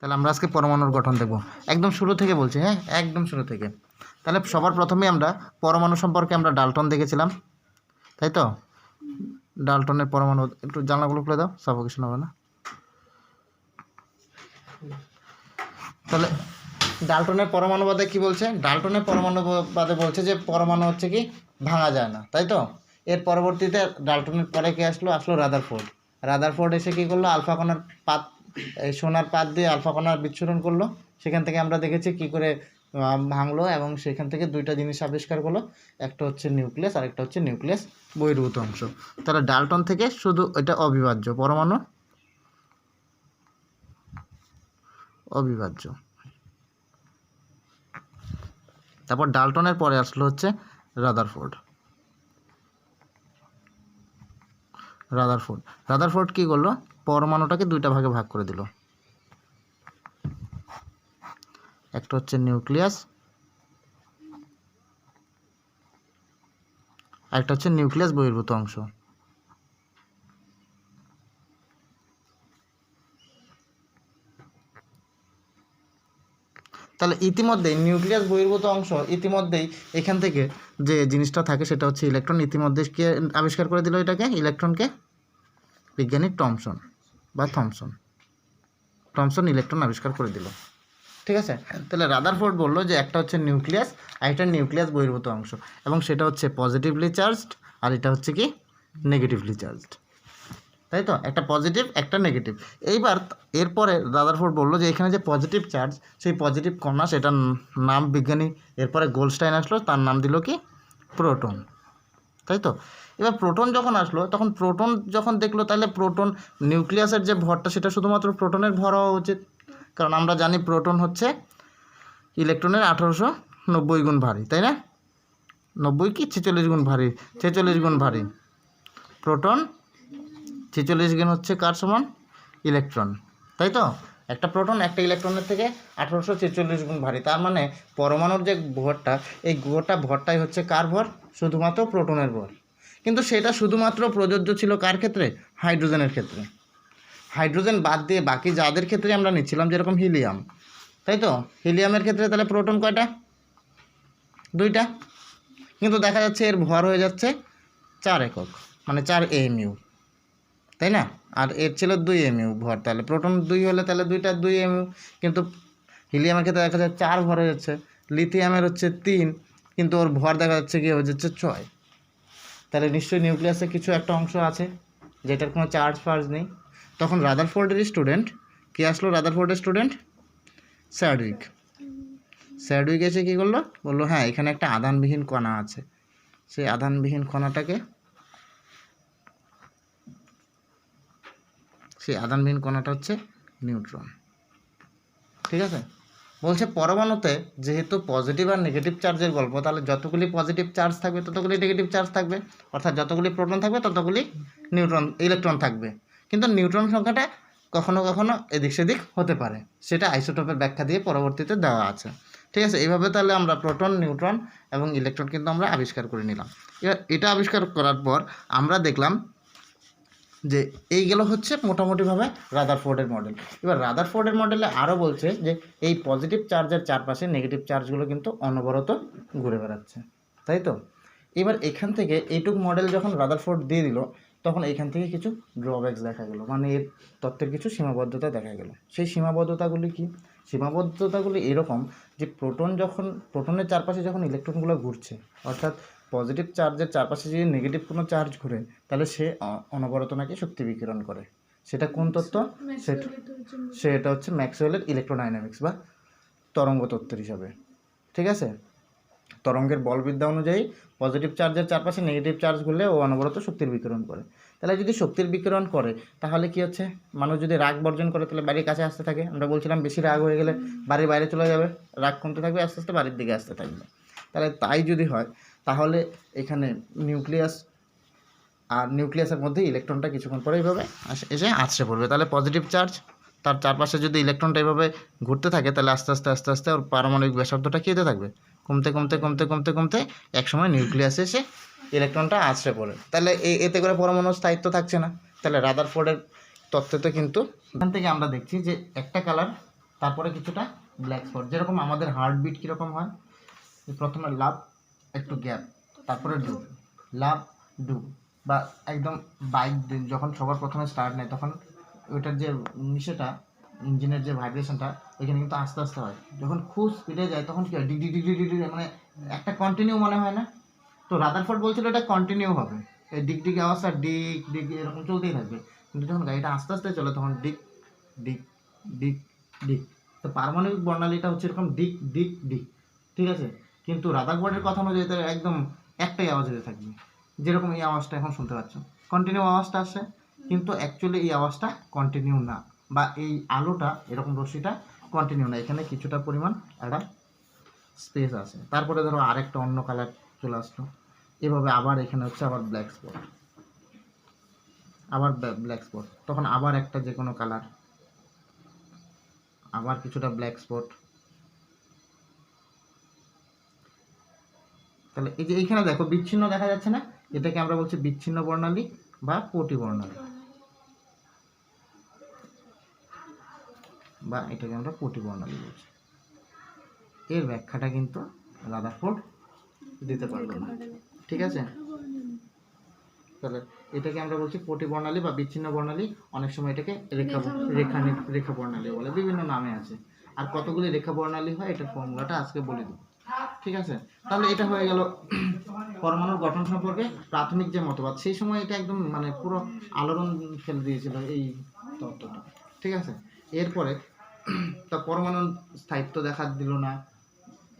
তাহলে আমরা আজকে পরমাণুর গঠন দেখব, একদম শুরু থেকে বলছি, হ্যাঁ একদম শুরু থেকে। তাহলে সবার প্রথমেই আমরা পরমাণু সম্পর্কে আমরা ডাল্টন দেখেছিলাম, তাই তো? ডাল্টনের পরমাণু, একটু জানলাগুলো খুলে দাও, সাফোকেশন হবে না। তাহলে ডাল্টনের পরমাণুবাদে কি বলছে? ডাল্টনের পরমাণুবাদে বলছে যে পরমাণু হচ্ছে কি ভাঙা যায় না, তাই তো? এর পরবর্তীতে ডাল্টনের পরে কি আসলো রাদারফোর্ড। রাদারফোর্ড এসে কী করলো? আলফা কণার পাত, এই সোনার পাত দিয়ে আলফা কণার বিচ্ছুরণ করলো। সেখান থেকে আমরা দেখেছি কি করে ভাঙলো, এবং সেখান থেকে দুইটা জিনিস আবিষ্কার করলো, একটা হচ্ছে নিউক্লিয়াস আর একটা হচ্ছে নিউক্লিয়াস বহির্ভূত অংশ। তাহলে ডাল্টন থেকে শুধু এটা অবিভাজ্য, পরমাণু অবিভাজ্য। তারপর ডাল্টনের পরে আসলো হচ্ছে রাদারফোর্ড। রাদারফোর্ড কী করলো? পরমাণুটাকে দুইটা ভাগে ভাগ করে দিল, একটা হচ্ছে নিউক্লিয়াস, একটা হচ্ছে নিউক্লিয়াস বহির্ভূত অংশ। তাহলে ইতিমধ্যেই নিউক্লিয়াস বহির্ভূত অংশ, ইতিমধ্যেই এখান থেকে যে জিনিসটা থাকে সেটা হচ্ছে ইলেকট্রন। ইতিমধ্যে কে আবিষ্কার করে দিল এটাকে, ইলেকট্রনকে? বিজ্ঞানী টমসন বা থমসন ইলেকট্রন আবিষ্কার করে দিল, ঠিক আছে? তাহলে রাদারফোর্ড বললো যে একটা হচ্ছে নিউক্লিয়াস আর একটা নিউক্লিয়াস বহির্ভূত অংশ, এবং সেটা হচ্ছে পজিটিভলি চার্জড আর এটা হচ্ছে কি নেগেটিভলি চার্জড, তাই তো? একটা পজিটিভ একটা নেগেটিভ। এইবার এরপরে রাদারফোর্ড বললো যে এখানে যে পজিটিভ চার্জ, সেই পজিটিভ কণা, সেটার নাম বিজ্ঞানী, এরপরে গোল্ডস্টাইন আসলো, তার নাম দিল কি প্রোটন, তাই তো? এবার প্রোটন যখন আসলো, তখন প্রোটন যখন দেখলো, তাহলে প্রোটন নিউক্লিয়াসের যে ভরটা সেটা শুধুমাত্র প্রোটনের ভর হওয়া উচিত, কারণ আমরা জানি প্রোটন হচ্ছে ইলেকট্রনের 1890 গুণ ভারী, তাই না? 90 কি 46 গুণ ভারী, 46 গুণ ভারী। প্রোটন 46 গুণ হচ্ছে কার সমান? ইলেকট্রন, তাই তো? একটা প্রোটন একটা ইলেকট্রনের থেকে 1846 গুণ ভারী। তার মানে পরমাণুর যে ভরটা, এই ভরটাই হচ্ছে কার ভর? শুধুমাত্র প্রোটনের ভর। কিন্তু সেটা শুধুমাত্র প্রযোজ্য ছিল কার ক্ষেত্রে? হাইড্রোজেনের ক্ষেত্রে। হাইড্রোজেন বাদ দিয়ে বাকি যাদের ক্ষেত্রে আমরা নিচ্ছিলাম, যেরকম হিলিয়াম, তাই তো? হিলিয়ামের ক্ষেত্রে তাহলে প্রোটন কয়টা? 2টা। কিন্তু দেখা যাচ্ছে এর ভর হয়ে যাচ্ছে 4 একক, মানে 4 AMU, তাই না? আর এর ছিল 2 AMU ভর। তাহলে প্রোটন 2 হলে তাহলে 2টা 2 AMU, কিন্তু হিলিয়ামের ক্ষেত্রে দেখা যাচ্ছে 4 ভর হয়ে যাচ্ছে। লিথিয়ামের হচ্ছে 3, কিন্তু ওর ভর দেখা যাচ্ছে কি হয়ে যাচ্ছে 6। তাহলে নিশ্চয়ই নিউক্লিয়াসে কিছু একটা অংশ আছে যেটার কোনো চার্জ ফার্জ নেই। তখন রাদারফোর্ডের স্টুডেন্ট কে আসলো? রাদারফোর্ডের স্টুডেন্ট স্যাডউইক এসে কী করলো? বললো হ্যাঁ, এখানে একটা আধানবিহীন কণা আছে। সেই আধানবিহীন কণাটা হচ্ছে নিউট্রন, ঠিক আছে? বলছে পরমাণুতে যেহেতু পজিটিভ আর নেগেটিভ চার্জের গল্প, তাহলে যতগুলি পজিটিভ চার্জ থাকবে ততগুলি নেগেটিভ চার্জ থাকবে, অর্থাৎ যতগুলি প্রোটন থাকবে ততগুলি ইলেকট্রন থাকবে। কিন্তু নিউট্রন সংখ্যাটা কখনো কখনো এদিক সেদিক হতে পারে, সেটা আইসোটোপের ব্যাখ্যা দিয়ে পরবর্তীতে দেওয়া আছে, ঠিক আছে? এইভাবে তাহলে আমরা প্রোটন, নিউট্রন এবং ইলেকট্রন কিন্তু আমরা আবিষ্কার করে নিলাম। এবার এটা আবিষ্কার করার পর আমরা দেখলাম যে এইগুলো হচ্ছে মোটামুটিভাবে রাদারফোর্ডের মডেল। এবার রাদারফোর্ডের মডেলে আরও বলছে যে এই পজিটিভ চার্জের চারপাশে নেগেটিভ চার্জগুলো কিন্তু অনবরত ঘুরে বেড়াচ্ছে, তাই তো? এবার এখান থেকে এইটুক মডেল যখন রাদারফোর্ড দিয়ে দিল, তখন এখান থেকে কিছু ড্রব্যাকস দেখা গেল, মানে এর তত্ত্বের কিছু সীমাবদ্ধতা দেখা গেল। সেই সীমাবদ্ধতাগুলি কি? সীমাবদ্ধতাগুলি এরকম যে প্রোটনের চারপাশে যখন ইলেকট্রনগুলো ঘুরছে, অর্থাৎ পজিটিভ চার্জের চারপাশে যদি নেগেটিভ কোনো চার্জ ঘুরে, তাহলে সে অনবরত নাকি শক্তি বিকিরণ করে। সেটা কোন তত্ত্ব? সেটা হচ্ছে ম্যাক্সওয়েলের ইলেকট্রোডাইনামিক্স বা তরঙ্গ তত্ত্বের হিসাবে, ঠিক আছে? তরঙ্গের বলবিদ্যা অনুযায়ী পজিটিভ চার্জের চারপাশে নেগেটিভ চার্জ ঘুরলে ও অনবরত শক্তির বিকিরণ করে। তাহলে যদি শক্তির বিকিরণ করে, তাহলে কি হচ্ছে? মানুষ যদি রাগ বর্জন করে, তাহলে বাড়ির কাছে আসতে থাকে। আমরা বলছিলাম বেশি রাগ হয়ে গেলে বাড়ির বাইরে চলে যাবে, রাগ কমতে থাকবে, আস্তে আস্তে বাড়ির দিকে আসতে থাকবে। তাহলে তাই যদি হয়, তাহলে এখানে নিউক্লিয়াসের মধ্যে ইলেকট্রনটা কিছুক্ষণ পরে এইভাবে এসে আছড়ে পড়বে। তাহলে পজিটিভ চার্জ, তার চারপাশে যদি ইলেকট্রনটা এইভাবে ঘুরতে থাকে, তাহলে আস্তে আস্তে ওর পারমাণবিক ব্যাসার্ধটা কী হতে থাকবে? কমতে একসময় নিউক্লিয়াসে এসে ইলেকট্রনটা আছড়ে পড়ে। তাহলে এতে করে পরমাণুর স্থায়িত্ব থাকছে না। তাহলে রাদারফোর্ডের তত্ত্বতে কিন্তু এখান থেকে আমরা দেখছি যে একটা কালার, তারপরে কিছুটা ব্ল্যাক স্পট, যেরকম আমাদের হার্টবিট কীরকম হয়, প্রথমে লাভ, একটু গ্যাপ, তারপরে ডু, লাভ, ডু, বা একদম বাইক যখন সবার প্রথমে স্টার্ট নেয় তখন ওইটার যে নিচেটা ইঞ্জিনের যে ভাইব্রেশনটা ওইখানে কিন্তু আস্তে আস্তে হয়, যখন খুব স্পিডে যায় তখন কি হয়, ডিগ ডিগ ডিগ ডিগ ডিগ, মানে একটা কন্টিনিউ মনে হয় না? তো রাদারফোর্ড বলছিল এটা কন্টিনিউ হবে, এই ডিগ ডিগ আওয়াজটা ডিগ ডিগ এরকম চলতেই থাকবে, কিন্তু যখন গাড়িটা আস্তে আস্তে চলে তখন ডিগ ডিগ ডিগ ডিগ। তো পারমাণবিক বর্ণালীটা হচ্ছে এরকম ডিগ ডিগ ডিগ, ঠিক আছে? কিন্তু রাদারফোর্ডের কথা অনুযায়ী তার একদম একটাই আওয়াজ হতে থাকবে, যেরকম এই আওয়াজটা এখন শুনতে পাচ্ছ, কন্টিনিউ আওয়াজটা আসে, কিন্তু অ্যাকচুয়ালি এই আওয়াজটা কন্টিনিউ না, বা এই আলোটা এরকম রশ্মিটা কন্টিনিউ না, এখানে কিছুটা পরিমাণ একটা স্পেস আছে। তারপরে ধরো আরেকটা অন্য কালার চলে আসলো, এভাবে আবার এখানে হচ্ছে আবার ব্ল্যাক স্পট, আবার ব্ল্যাক স্পট, তখন আবার একটা যে কোনো কালার, আবার কিছুটা ব্ল্যাক স্পট। তাহলে এই যে এইখানে দেখো বিচ্ছিন্ন দেখা যাচ্ছে না, এটাকে আমরা বলছি বিচ্ছিন্ন বর্ণালী বা পটি বর্ণালী, বা এটাকে আমরা পটি বর্ণালী বলছি। এর ব্যাখ্যাটা কিন্তু রাদারফোর্ড দিতে পারলো না, ঠিক আছে? তাহলে এটাকে আমরা বলছি পটি বর্ণালী বা বিচ্ছিন্ন বর্ণালী, অনেক সময় এটাকে রেখা বর্ণালী বলে, বিভিন্ন নামে আছে। আর কতগুলি রেখা বর্ণালী হয় এটার ফর্মুলাটা আজকে বলে দেব, ঠিক আছে? তাহলে এটা হয়ে গেল পরমাণুর গঠন সম্পর্কে প্রাথমিক যে মতবাদ, সেই সময় এটা একদম মানে পুরো আলোড়ন ফেলে দিয়েছিল এই তত্ত্বটা, ঠিক আছে? এরপরে তা পরমাণুর স্থায়িত্ব দেখা দিল না,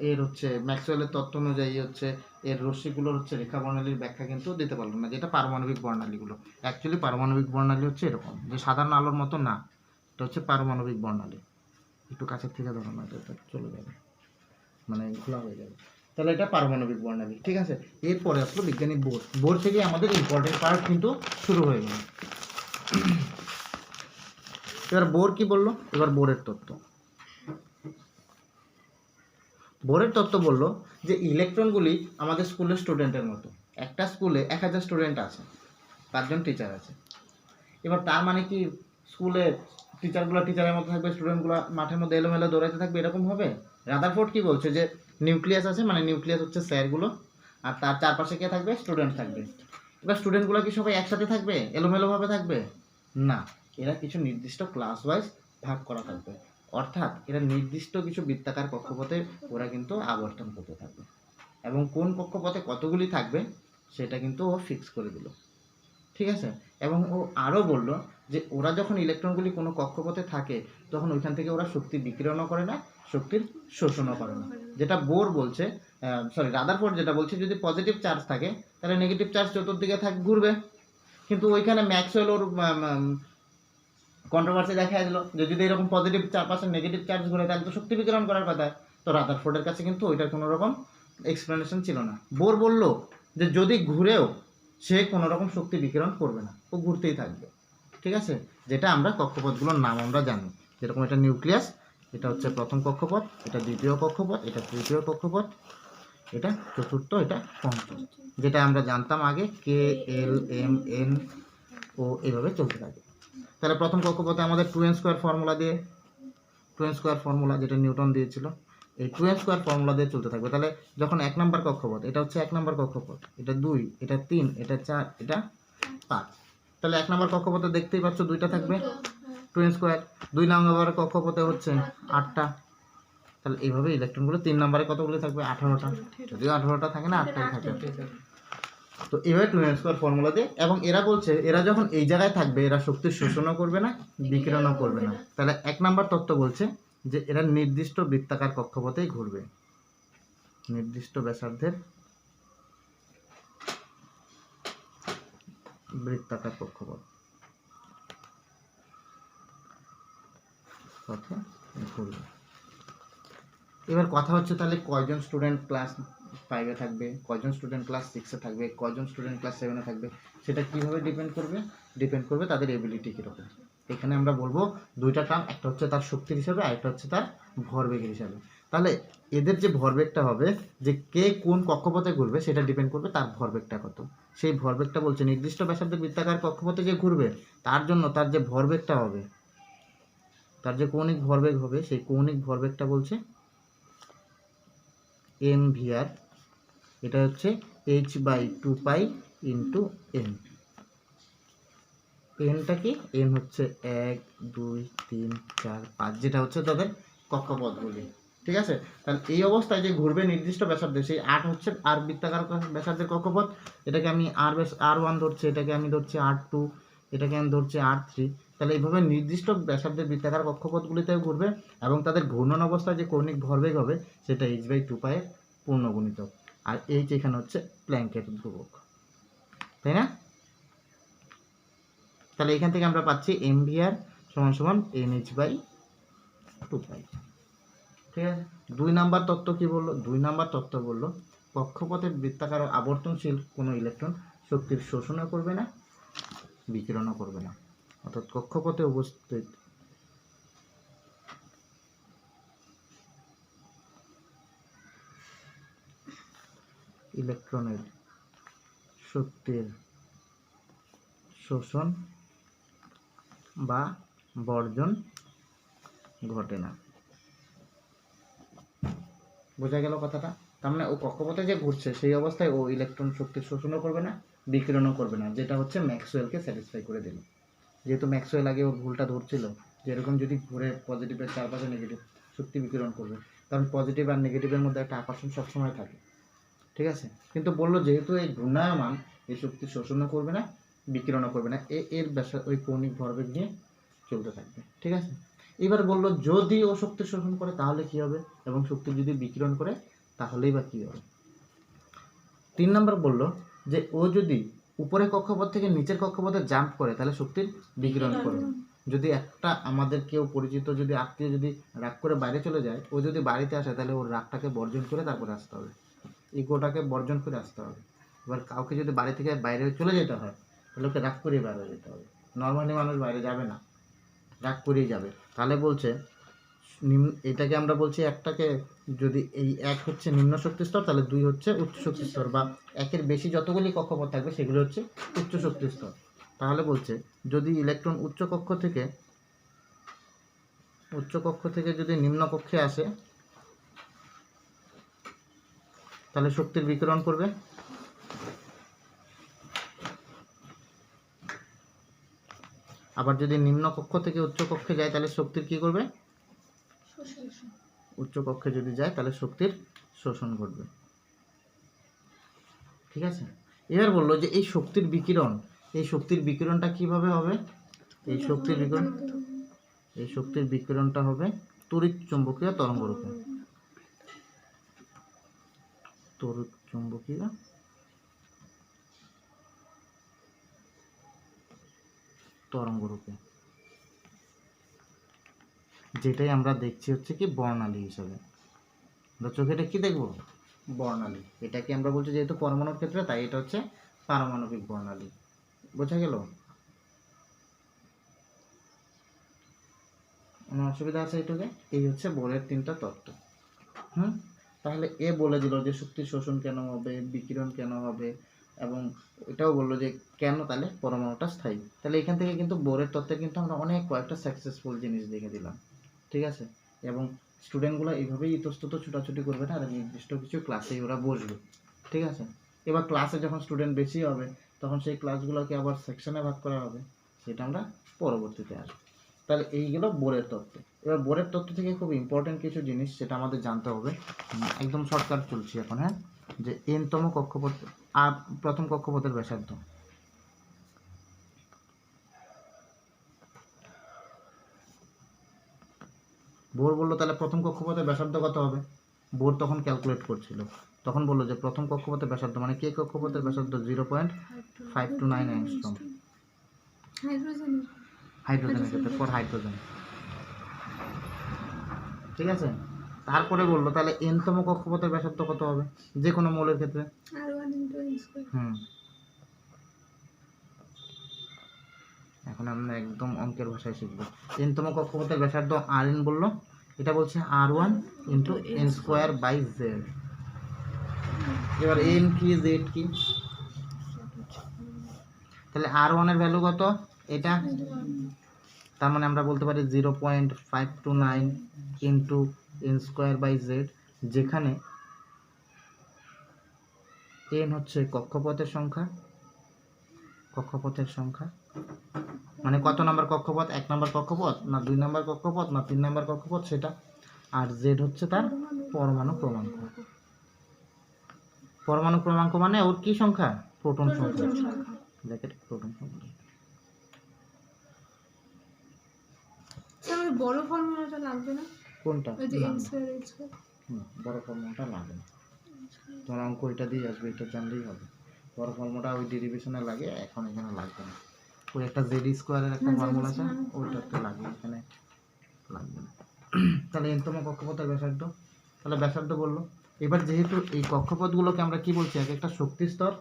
এর হচ্ছে ম্যাক্সওয়েলের তত্ত্ব অনুযায়ী হচ্ছে এর রশ্মিগুলোর হচ্ছে রেখা বর্ণালীর ব্যাখ্যা কিন্তু দিতে পারলো না, যেটা পারমাণবিক বর্ণালীগুলো। অ্যাকচুয়ালি পারমাণবিক বর্ণালী হচ্ছে এরকম, যে সাধারণ আলোর মতো না, এটা হচ্ছে পারমাণবিক বর্ণালী। একটু কাছের থেকে ধরো না, এটা চলে যাবে, মানে খোলা হয়ে যাবে। তাহলে এটা পারমাণবিক বর্ণালী, ঠিক আছে? এরপরে আসলো বিজ্ঞানী বোর। বোর থেকে আমাদের ইম্পর্টেন্ট পার্ট কিন্তু শুরু হয়ে গেল। এবার বোর কি বললো? এবার বোরের তত্ত্ব। বোরের তত্ত্ব বললো যে ইলেকট্রনগুলি আমাদের স্কুলের স্টুডেন্টের মতো, একটা স্কুলে 1000 স্টুডেন্ট আছে, 5 জন টিচার আছে। এবার তার মানে কি স্কুলে টিচারগুলো টিচারের মতো থাকবে, স্টুডেন্টগুলো মাঠের মধ্যে এলোমেলো দৌড়াতে থাকবে, এরকম হবে? রাদারফোর্ড কি বলছে যে নিউক্লিয়াস আছে, মানে নিউক্লিয়াস হচ্ছে স্যারগুলো, আর তার চারপাশে কে থাকবে? স্টুডেন্ট থাকবে। এবার স্টুডেন্টগুলো কি সবাই একসাথে থাকবে, এলোমেলোভাবে থাকবে? না, এরা কিছু নির্দিষ্ট ক্লাস ওয়াইজ ভাগ করা থাকবে, অর্থাৎ এরা নির্দিষ্ট কিছু বৃত্তাকার কক্ষপথে ওরা কিন্তু আবর্তন করতে থাকবে, এবং কোন কক্ষপথে কতগুলি থাকবে সেটা কিন্তু ও ফিক্স করে দিল, ঠিক আছে? এবং ও আরও বলল যে ওরা যখন ইলেকট্রনগুলি কোনো কক্ষপথে থাকে তখন ওইখান থেকে ওরা শক্তি বিকিরণও করে না, শক্তির শোষণও করে না। যেটা বোর বলছে, রাদারফোর্ড যেটা বলছে, যদি পজিটিভ চার্জ থাকে তাহলে নেগেটিভ চার্জ চতুর্দিকে ঘুরবে, কিন্তু ওইখানে ম্যাক্সওয়েল ওর কন্ট্রোভার্সি দেখা দিল যে যদি এরকম পজিটিভ চারপাশে নেগেটিভ চার্জ ঘুরে তাহলে তো শক্তি বিকিরণ করার কথা। তো রাদারফোর্ডের কাছে কিন্তু ওইটার কোনো রকম এক্সপ্লেনেশন ছিল না। বোর বলল যে যদি ঘুরেও সে কোনো রকম শক্তি বিকিরণ করবে না, ও ঘুরতেই থাকবে, ঠিক আছে? যেটা আমরা কক্ষপথগুলোর নাম আমরা জানি, যেরকম এটা নিউক্লিয়াস, এটা হচ্ছে প্রথম কক্ষপথ, এটা দ্বিতীয় কক্ষপথ, এটা তৃতীয় কক্ষপথ, এটা চতুর্থ, এটা পঞ্চম, যেটা আমরা জানতাম আগে কে এল এম এন ও এইভাবে চলতে থাকে। তাহলে প্রথম কক্ষপথে আমাদের 2n² ফর্মুলা দিয়ে, 2n² ফর্মুলা যেটা নিউটন দিয়েছিল, এই 2n² ফর্মুলা দিয়ে চলতে থাকবে। তাহলে যখন 1 নম্বর কক্ষপথ, এটা হচ্ছে 1 নম্বর কক্ষপথ, এটা 2, এটা 3, এটা 4, এটা 5, তাহলে 1 নম্বর কক্ষপথে দেখতেই পাচ্ছ 2টা থাকবে 2n², 2 নম্বর কক্ষপথে হচ্ছে 8টা, তাহলে এইভাবে ইলেকট্রনগুলো 3 নম্বরে কতগুলো থাকবে? 18টা, যদিও 18টা থাকে না, 8টাই থাকে। তো এইভাবে 2n² ফর্মুলা দিয়ে, এবং এরা বলছে এরা যখন এই জায়গায় থাকবে এরা শক্তির শোষণও করবে না, বিকিরণও করবে না। তাহলে 1 নম্বর তত্ত্ব বলছে যে এরা নির্দিষ্ট বৃত্তাকার কক্ষপথেই ঘুরবে, নির্দিষ্ট ব্যাসার্ধের বৃত্তাকার কক্ষপথ পথে ঘুরবে। এবার কথা হচ্ছে তাহলে কয়জন স্টুডেন্ট ক্লাস 5-এ থাকবে, কয়জন স্টুডেন্ট ক্লাস 6-এ থাকবে, কয়জন স্টুডেন্ট ক্লাস 7-এ থাকবে, সেটা কীভাবে ডিপেন্ড করবে? ডিপেন্ড করবে তাদের এবিলিটি কীরকম। এখানে আমরা বলবো দুইটা টার্ম, একটা হচ্ছে তার শক্তির হিসাবে, আর একটা হচ্ছে তার ভরবেগের হিসাবে। তাহলে এদের যে ভরবেগটা হবে, যে কে কোন কক্ষপথে ঘুরবে সেটা ডিপেন্ড করবে তার ভরবেগটা কত। সেই ভরবেগটা বলছে নির্দিষ্ট ব্যাসার্ধের বৃত্তাকার কক্ষপথে যে ঘুরবে তার জন্য তার যে ভরবেগটা হবে তার যে কৌণিক ভরবেগ হবে সেই কৌণিক ভরবেগটা বলছে mvr, এটা হচ্ছে h/2π ইন্টু n। এনটা কি, এন হচ্ছে 1 2 3 4 5, যেটা হচ্ছে তাদের কক্ষপথগুলি। ঠিক আছে, তাহলে এই অবস্থায় যে ঘুরবে নির্দিষ্ট ব্যাসার্ধে, সেই 8 হচ্ছে আর বৃত্তাকার ব্যাসার্ধের কক্ষপথ। এটাকে আমি r1 ধরছি, এটাকে আমি ধরছি r2, এটাকে আমি ধরছি r3। তাহলে এইভাবে নির্দিষ্ট ব্যাসার্ধের বৃত্তাকার কক্ষপথগুলিতেও ঘুরবে এবং তাদের ঘূর্ণন অবস্থায় যে কৌণিক ভরবেগ হবে সেটা h/2π এর পূর্ণগুণিতক। আর এইচ এখানে হচ্ছে প্ল্যাঙ্কের ধ্রুবক, তাই না? তাহলে এখান থেকে আমরা পাচ্ছি mvr সমান nh/2π। ঠিক আছে, 2 নাম্বার তত্ত্ব কি বললো? 2 নাম্বার তত্ত্ব বললো কক্ষপথে বৃত্তাকার আবর্তনশীল কোনো ইলেকট্রন শক্তির শোষণও করবে না, বিকিরণও করবে না। অর্থাৎ কক্ষপথে উপস্থিত ইলেকট্রনের শক্তির শোষণ বা বর্জন ঘটে না। বোঝা গেল কথাটা? তার মানে ও কক্ষপথে যে ঘুরছে সেই অবস্থায় ও ইলেকট্রন শক্তির শোষণও করবে না, বিকিরণও করবে না, যেটা হচ্ছে ম্যাক্সওয়েলকে স্যাটিসফাই করে দিল। যেহেতু ম্যাক্সওয়েল আগে ওর ভুলটা ধরছিল যে এরকম যদি ঘুরে পজিটিভের চারপাশে নেগেটিভ শক্তি বিকিরণ করবে, কারণ পজিটিভ আর নেগেটিভের মধ্যে একটা আকর্ষণ সবসময় থাকে। ঠিক আছে, কিন্তু বললো যেহেতু এই ঘূর্ণায়মান এই শক্তি শোষণও করবে না, বিকিরণও করবে না, এর ওই কৌণিক ভরবেগ নিয়ে চলতে থাকবে। ঠিক আছে, এবার বললো যদি ও শক্তি শোষণ করে তাহলে কি হবে, এবং শক্তি যদি বিকিরণ করে তাহলেই বা কি হবে। 3 নম্বর বললো যে ও যদি উপরের কক্ষপথ থেকে নিচের কক্ষপথে জাম্প করে তাহলে শক্তির বিকিরণ করবে। যদি একটা আমাদের কেউ পরিচিত যদি আত্মীয় যদি রাগ করে বাইরে চলে যায়, ও যদি বাড়িতে আসে তাহলে ওর রাগটাকে বর্জন করে তারপরে আসতে হবে, ইগোটাকে বর্জন করে আসতে হবে। এবার কাউকে যদি বাড়ি থেকে বাইরে চলে যেতে হয় তাহলে ওকে রাগ করে বাইরে যেতে হবে। নর্মালি মানুষ বাইরে যাবে না, রাগ করেই যাবে। তাহলে বলছে এটাকে আমরা বলছি একটাকে যদি এই 1 হচ্ছে নিম্ন শক্তি স্তর, তাহলে 2 হচ্ছে উচ্চ শক্তি স্তর, বা 1-এর বেশি যতগুলি কক্ষপথ থাকবে সেগুলো হচ্ছে উচ্চ শক্তি স্তর। তাহলে বলছে যদি ইলেকট্রন উচ্চ কক্ষ থেকে যদি নিম্ন কক্ষে আসে তাহলে শক্তির বিকিরণ করবে, আবার যদি নিম্ন কক্ষ থেকে উচ্চ কক্ষে যায় তাহলে শক্তির কি করবে, উচ্চ কক্ষে যদি যায় তাহলে শক্তির শোষণ ঘটবে। ঠিক আছে, এবার বললো যে এই শক্তির বিকিরণটা কিভাবে হবে। এই শক্তির বিকিরণটা হবে তড়িৎ চুম্বকীয় তরঙ্গরূপে। তড়িৎ চুম্বকীয় তরঙ্গরূপে, যেটাই আমরা দেখছি হচ্ছে কি বর্ণালী হিসাবে। আমরা চোখে এটা কি দেখবো, বর্ণালী। এটাকে আমরা বলছি যেহেতু পরমাণুর ক্ষেত্রে, তাই এটা হচ্ছে পারমাণবিক বর্ণালী। বোঝা গেল? কোনো অসুবিধা আছে এটুকে? এই হচ্ছে বোরের 3টা তত্ত্ব। তাহলে এ বলে দিল যে শক্তি শোষণ কেন হবে, বিকিরণ কেন হবে, এবং এটাও বললো যে কেন তাহলে পরমাণুটা স্থায়ী। তাহলে এখান থেকে কিন্তু বোরের তত্ত্বে কিন্তু আমরা অনেক কয়েকটা সাকসেসফুল জিনিস দেখে দিলাম। ঠিক আছে, এবং স্টুডেন্টগুলো এইভাবেই ইতস্তত ছুটাছুটি করবে না, আর নির্দিষ্ট কিছু ক্লাসেই ওরা বসবে। ঠিক আছে, এবার ক্লাসে যখন স্টুডেন্ট বেশি হবে তখন সেই ক্লাসগুলোকে আবার সেকশনে ভাগ করা হবে, সেটা আমরা পরবর্তীতে আসবো। তাহলে এইগুলো বোরের তত্ত্ব। এবার বোরের তত্ত্ব থেকে খুব ইম্পর্টেন্ট কিছু জিনিস সেটা আমাদের জানতে হবে। একদম শর্টকাট চলছি এখন। হ্যাঁ, যে এনতম কক্ষপথ আর প্রথম কক্ষপথের ব্যাসার্ধ। বোর বললো তাহলে প্রথম কক্ষপথের ব্যাসার্ধ কত হবে। বোর তখন ক্যালকুলেট করছিল, তখন বললো যে প্রথম কক্ষপথের ব্যাসার্ধ মানে কে কক্ষপথের ব্যাসার্ধ 0.529 অ্যাংস্ট্রম। হাইড্রোজেনের ক্ষেত্রে, ফর হাইড্রোজেন। ঠিক আছে, তারপরে বললো তাহলে এনতম কক্ষপথের ব্যাসার্ধ কত হবে যে কোনো মৌলের ক্ষেত্রে। এখন আমরা একদম অঙ্কের ভাষায় শিখবো। এনতম কক্ষপথের ব্যাসার্ধ Rn বললো, এটা বলছে R1 into n square by Z. এবার n কি জেড কি, তাহলে R1 এর ভ্যালু কত, এটা তার মানে আমরা বলতে পারি 0.529 into N square by Z, যেখানে এন হচ্ছে কক্ষপথের সংখ্যা, মানে কত নম্বর কক্ষপথ, 1 নম্বর কক্ষপথ না 2 নম্বর কক্ষপথ না 3 নম্বর কক্ষপথ সেটা, আর জেড হচ্ছে তার পরমাণু ক্রমাঙ্ক। পরমাণু ক্রমাঙ্ক মানে ওর কি সংখ্যা, প্রোটন সংখ্যা, ব্র্যাকেট প্রোটন সংখ্যা। স্যার বড় ফর্মুলাটা লাগবে না? কোনটা? ওই যে n স্কয়ার h স্কয়ার। বড় ফর্মুলাটা লাগে না, তোমার অঙ্ক এটা দিয়ে আসবে, এটা জানলেই হবে। বড় ফর্মুলাটা ওই ডেরিভেশনে লাগে, এখন এখানে লাগবে না। ওই একটা জেড স্কোয়ারের একটা ফর্মুলা আছে, ওইটাতে লাগে, এখানে লাগবে না। তাহলে এনতম কক্ষপথের ব্যাসার্ধ, তাহলে ব্যাসার্ধ বললো। এবার যেহেতু এই কক্ষপথগুলোকে আমরা কি বলছি, এক একটা শক্তি স্তর,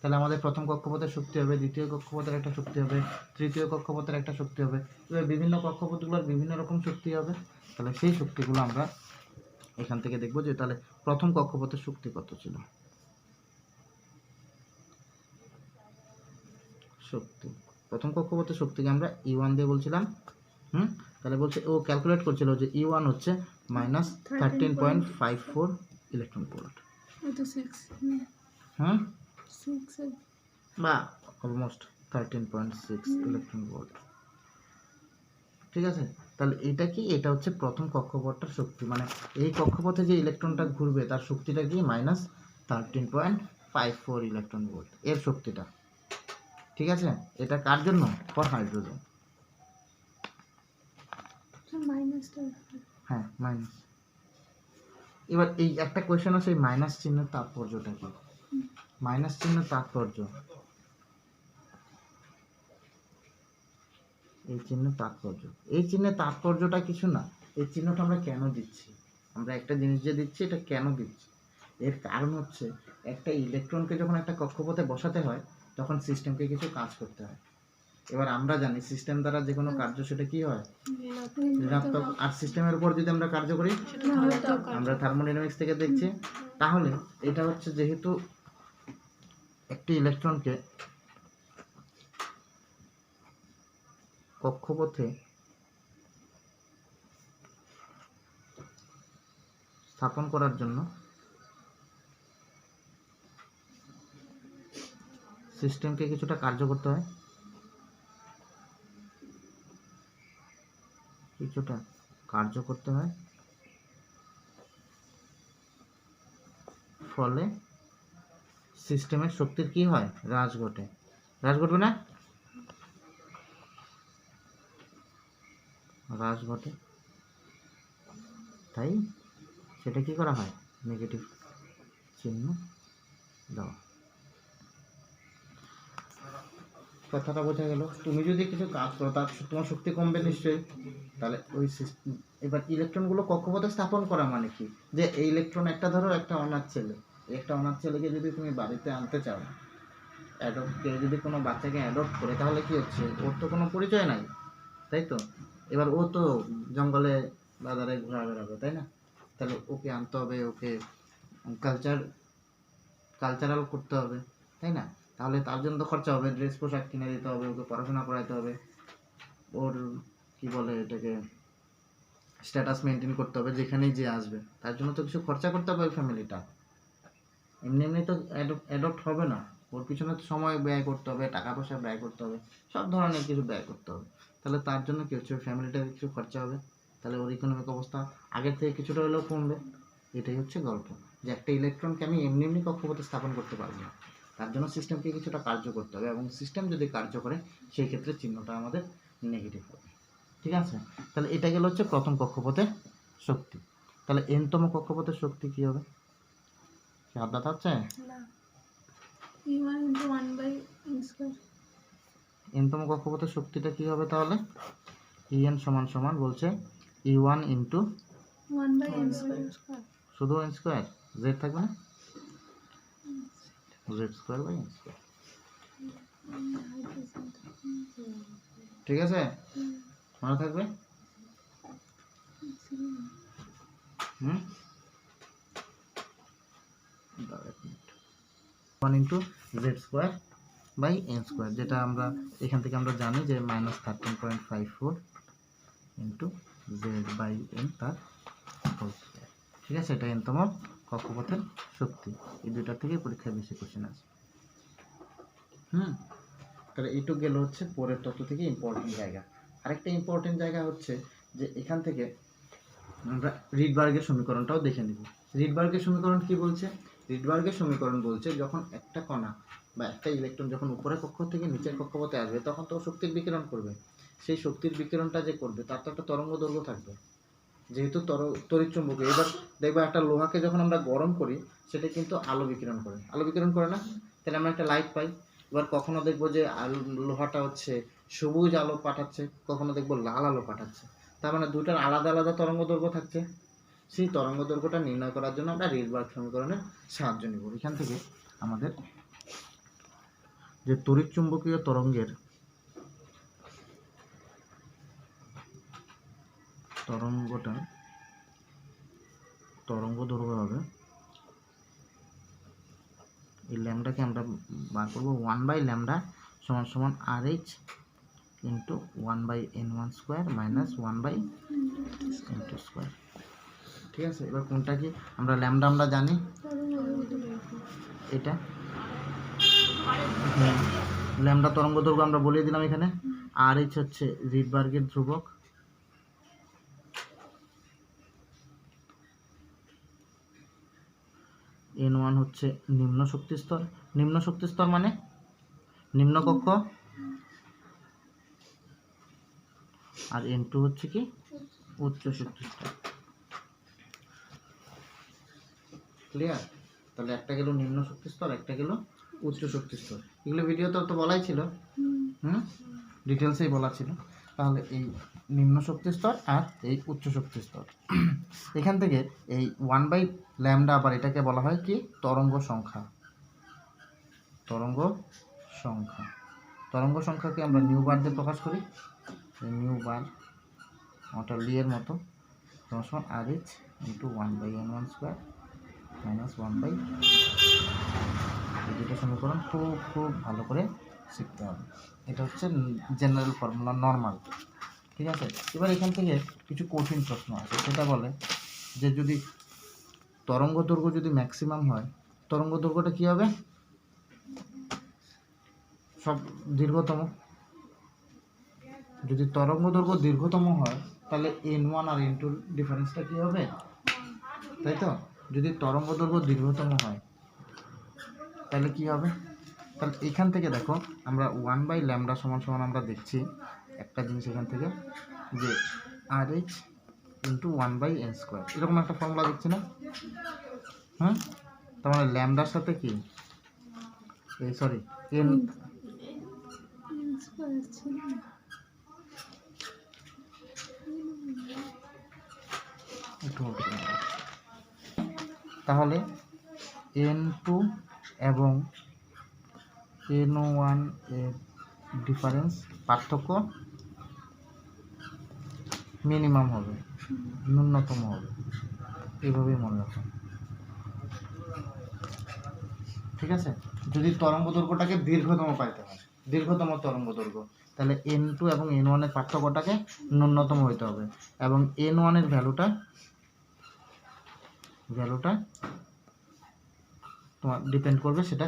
তাহলে আমাদের প্রথম কক্ষপথের শক্তি হবে, দ্বিতীয় কক্ষপথের একটা শক্তি হবে, তৃতীয় কক্ষপথের একটা শক্তি হবে, এবার বিভিন্ন কক্ষপথগুলোর বিভিন্ন রকম শক্তি হবে। তাহলে সেই শক্তিগুলো আমরা এখান থেকে দেখব যে তাহলে প্রথম কক্ষপথের শক্তি কত ছিল। শক্তি, প্রথম কক্ষপথের শক্তিকে আমরা E1 দিয়ে বলছিলাম। তাহলে বলছে ও ক্যালকুলেট করছিল যে E1 হচ্ছে -13.54 ইলেকট্রন ভোল্ট, বা অলমোস্ট 13.6 ইলেকট্রন ভোল্ট। ঠিক আছে, তাহলে এটা কি, এটা হচ্ছে প্রথম কক্ষপথটার শক্তি, মানে এই কক্ষপথে যে ইলেকট্রনটা ঘুরবে তার শক্তিটা কি -13.54 ইলেকট্রন ভোল্ট, এর শক্তিটা। ঠিক আছে, এটা কার জন্য, ফর হাইড্রোজেন। হ্যাঁ মাইনাস। এবার এই একটা কোয়েশ্চেন আছে, মাইনাস চিহ্নের তাৎপর্যটা কি? মাইনাস চিহ্নের তাৎপর্য, এই চিহ্নের তাৎপর্য, এই চিহ্নের তাৎপর্যটা কিছু না। এই চিহ্নটা আমরা কেন দিচ্ছি, আমরা একটা জিনিস যে দিচ্ছি এটা কেন দিচ্ছি, এর কারণ হচ্ছে একটা ইলেকট্রনকে যখন একটা কক্ষপথে বসাতে হয় তখন সিস্টেমকে কিছু কাজ করতে হয়। এবার আমরা জানি সিস্টেম দ্বারা যে কোনো কার্য সেটা কি হয়, ঋণাত্মক। আর সিস্টেমের উপর যদি আমরা কার্য করি, আমরা থার্মোডাইনামিক্স থেকে দেখছি। তাহলে এটা হচ্ছে যেহেতু একটি ইলেকট্রনকে কক্ষপথে স্থাপন করার জন্য সিস্টেমকে কিছুটা কার্য করতে হয়, ফলে সিস্টেমের শক্তির কি হয়, হ্রাস ঘটে। হ্রাস ঘটবে না, হ্রাস ঘটে, তাই সেটা কি করা হয়, নেগেটিভ চিহ্ন দাও। কথাটা বোঝা গেল। তুমি যদি কিছু কাজ করো তার তোমার শক্তি কমবে নিশ্চয়ই, তাহলে ওই সিস্টেম। এবার ইলেকট্রনগুলো কক্ষপথে স্থাপন করা মানে কি, যে এই ইলেকট্রন একটা ধরো একটা অনাথ ছেলে, একটা অনাথ ছেলেকে যদি তুমি বাড়িতে আনতে চাও, কেউ যদি কোনো বাচ্চাকে অ্যাডপ্ট করে, তাহলে কি হচ্ছে, ওর তো কোনো পরিচয় নাই, তাই তো। এবার ও তো জঙ্গলে বাজারে ঘোরা বেড়াবে, তাই না। তাহলে ওকে আনতে হবে, ওকে কালচারাল করতে হবে, তাই না। তাহলে তার জন্য তো খরচা হবে, ড্রেস পোশাক কিনে দিতে হবে, ওকে পড়াশোনা করাতে হবে, ওর কি বলে এটাকে স্ট্যাটাস মেনটেন করতে হবে, যেখানেই যে আসবে তার জন্য তো কিছু খরচা করতে হবে ওই ফ্যামিলিটা। এমনি এমনি তো অ্যাডপ্ট হবে না, ওর পিছনে তো সময় ব্যয় করতে হবে, টাকা পয়সা ব্যয় করতে হবে, সব ধরনের কিছু ব্যয় করতে হবে। তাহলে তার জন্য কি হচ্ছে, ওই ফ্যামিলিটার কিছু খরচা হবে, তাহলে ওর ইকোনমিক অবস্থা আগের থেকে কিছুটা হলেও কমবে। এটাই হচ্ছে গল্প, যে একটা ইলেকট্রনকে আমি এমনি এমনি কক্ষপথে স্থাপন করতে পারবো না, তার জন্য সিস্টেমকে কিছুটা কার্য করতে হবে, এবং সিস্টেম যদি কার্য করে সেই ক্ষেত্রে চিহ্নটা আমাদের নেগেটিভ হবে। ঠিক আছে, তাহলে এটা গেল হচ্ছে প্রথম কক্ষপথের শক্তি। তাহলে এনতম কক্ষপথের শক্তি কি হবে, হাত ব্যথা হচ্ছে? এনতম কক্ষপথের শক্তিটা কি হবে তাহলে, En সমান সমান বলছে E1 ইন্টু 1/n², শুধু n স্কয়ার, z থাকবে না, z²/n²। ঠিক আছে, মনে থাকবে। ওয়ান ইন্টু z²/n², যেটা আমরা এখান থেকে আমরা জানি যে -13.54 ইন্টু Z/n তার হোল স্কয়ার। ঠিক আছে, এটা nতম কক্ষপথের শক্তি। এই দুইটার থেকে পরীক্ষায় বেশি কোশ্চেন আছে। তাহলে এইটুকু গেল হচ্ছে পরের তত্ত্ব থেকে ইম্পর্টেন্ট জায়গা। আরেকটা ইম্পর্টেন্ট জায়গা হচ্ছে যে এখান থেকে আমরা রিডবার্গের সমীকরণটাও দেখে নিব। রিডবার্গের সমীকরণ কি বলছে? রিডবার্গের সমীকরণ বলছে যখন একটা কণা বা একটা ইলেকট্রন যখন উপরের কক্ষ থেকে নিচের কক্ষপথে আসবে তখন তো শক্তির বিকিরণ করবে। সেই শক্তির বিকিরণটা যে করবে তার তো একটা তরঙ্গ দৈর্ঘ্য থাকবে, যেহেতু তড়িৎচুম্বকীয়। এবার দেখবা একটা লোহাকে যখন আমরা গরম করি সেটা কিন্তু আলো বিকিরণ করে, আলো বিকিরণ করে না? তাহলে আমরা একটা লাইট পাই। এবার কখনো দেখবো যে লোহাটা হচ্ছে সবুজ আলো পাঠাচ্ছে, কখনো দেখবো লাল আলো পাঠাচ্ছে। তার মানে দুটার আলাদা আলাদা তরঙ্গ দৈর্ঘ্য থাকছে। সেই তরঙ্গ দৈর্ঘ্যটা নির্ণয় করার জন্য আমরা রিডবার্গ সমীকরণের সাহায্য নিব। এখান থেকে আমাদের যে তড়িৎচুম্বকীয় তরঙ্গের তরঙ্গ দৈর্ঘ্য হবে, এই ল্যামডাকে আমরা বার করবো 1/λ সমান সমান RH into 1/n1 square minus 1/n2 square. ঠিক আছে, এবার কোনটা কি আমরা ল্যামডা আমরা জানি, এটা ল্যামডা তরঙ্গ দৈর্ঘ্য আমরা বলিয়ে দিলাম এখানে। RH হচ্ছে রিডবার্গের ধ্রুবক, n1 হচ্ছে নিম্ন শক্তি স্তর। নিম্ন শক্তি স্তর মানে নিম্ন কক্ষ, আর n2 হচ্ছে কি উচ্চ শক্তি স্তর। ক্লিয়ার? তাহলে একটা গেল নিম্ন শক্তি স্তর, একটা গেল উচ্চ শক্তি স্তর। এগুলো ভিডিওতে তো বলাই ছিল, ডিটেলসেই বলা ছিল। তাহলে এই নিম্ন শক্তি স্তর আর এই উচ্চ শক্তি স্তর, এখান থেকে এই 1/λ আবার এটাকে বলা হয় কি তরঙ্গ সংখ্যা। তরঙ্গ সংখ্যাকে আমরা নিউ বার দিয়ে প্রকাশ করি। নিউ বার ওটা লিয়ের মতো সমান RH into 1/n1 square minus 1/, এই দুটো সমীকরণ খুব ভালো করে শিখতে হবে। এটা হচ্ছে জেনারেল ফর্মুলা, নর্মাল। ঠিক আছে, এবার এখান থেকে কিছু কঠিন প্রশ্ন আছে। সেটা বলে যে যদি তরঙ্গ দৈর্ঘ্য যদি ম্যাক্সিমাম হয়, তরঙ্গ দৈর্ঘ্যটা কী হবে? সব দীর্ঘতম। যদি তরঙ্গ দৈর্ঘ্য দীর্ঘতম হয় তাহলে n1 আর n2 ডিফারেন্সটা কী হবে, তাই তো? যদি তরঙ্গ দৈর্ঘ্য দীর্ঘতম হয় তাহলে কি হবে? তাহলে এখান থেকে দেখো আমরা 1/λ সমান সমান আমরা দেখছি একটা জিনিস এখান থেকে যে RH ইন্টু 1/n স্কোয়ার, এরকম একটা ফর্মুলা দেখছি না? তার মানে ল্যামডার সাথে কি এই সরি n তাহলে n2 এবং n1 এর ডিফারেন্স পার্থক্য মিনিমাম হবে, ন্যূনতম হবে। এইভাবেই মনে রাখো। ঠিক আছে, যদি তরঙ্গ দৈর্ঘ্যটাকে দীর্ঘতম পাইতে হয়, দীর্ঘতম তরঙ্গ দৈর্ঘ্য, তাহলে n2 এবং n1 এর পার্থক্যটাকে ন্যূনতম হইতে হবে, এবং n1 এর ভ্যালুটা তোমার ডিপেন্ড করবে সেটা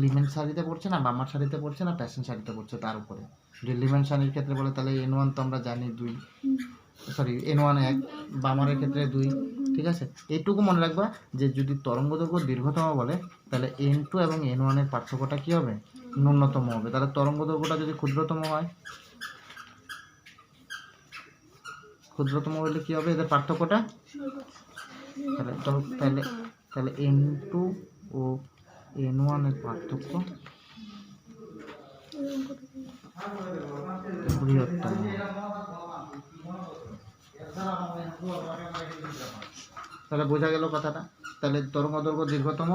লিমেন্ট সারিতে পড়ছে না, বামার সারিতে পড়ছে না, প্যাসেঞ্জ সারিতে পড়ছে তার উপরে। যদি লিমেন্ট সারির ক্ষেত্রে বলে তাহলে n1 তো আমরা জানি 2, সরি n1 1, বামারের ক্ষেত্রে 2। ঠিক আছে, এইটুকু মনে রাখবা যে যদি তরঙ্গ দৈর্ঘ্য দীর্ঘতম বলে তাহলে n2 এবং n1 এর পার্থক্যটা কী হবে, ন্যূনতম হবে। তাহলে তরঙ্গ দৈর্ঘ্যটা যদি ক্ষুদ্রতম হয়, ক্ষুদ্রতম হলে কী হবে এদের পার্থক্যটা, তাহলে n2 ও n1 এর পার্থক্য বৃহত্তম। তাহলে বোঝা গেল কথাটা। তাহলে তরঙ্গ দৈর্ঘ্য দীর্ঘতম,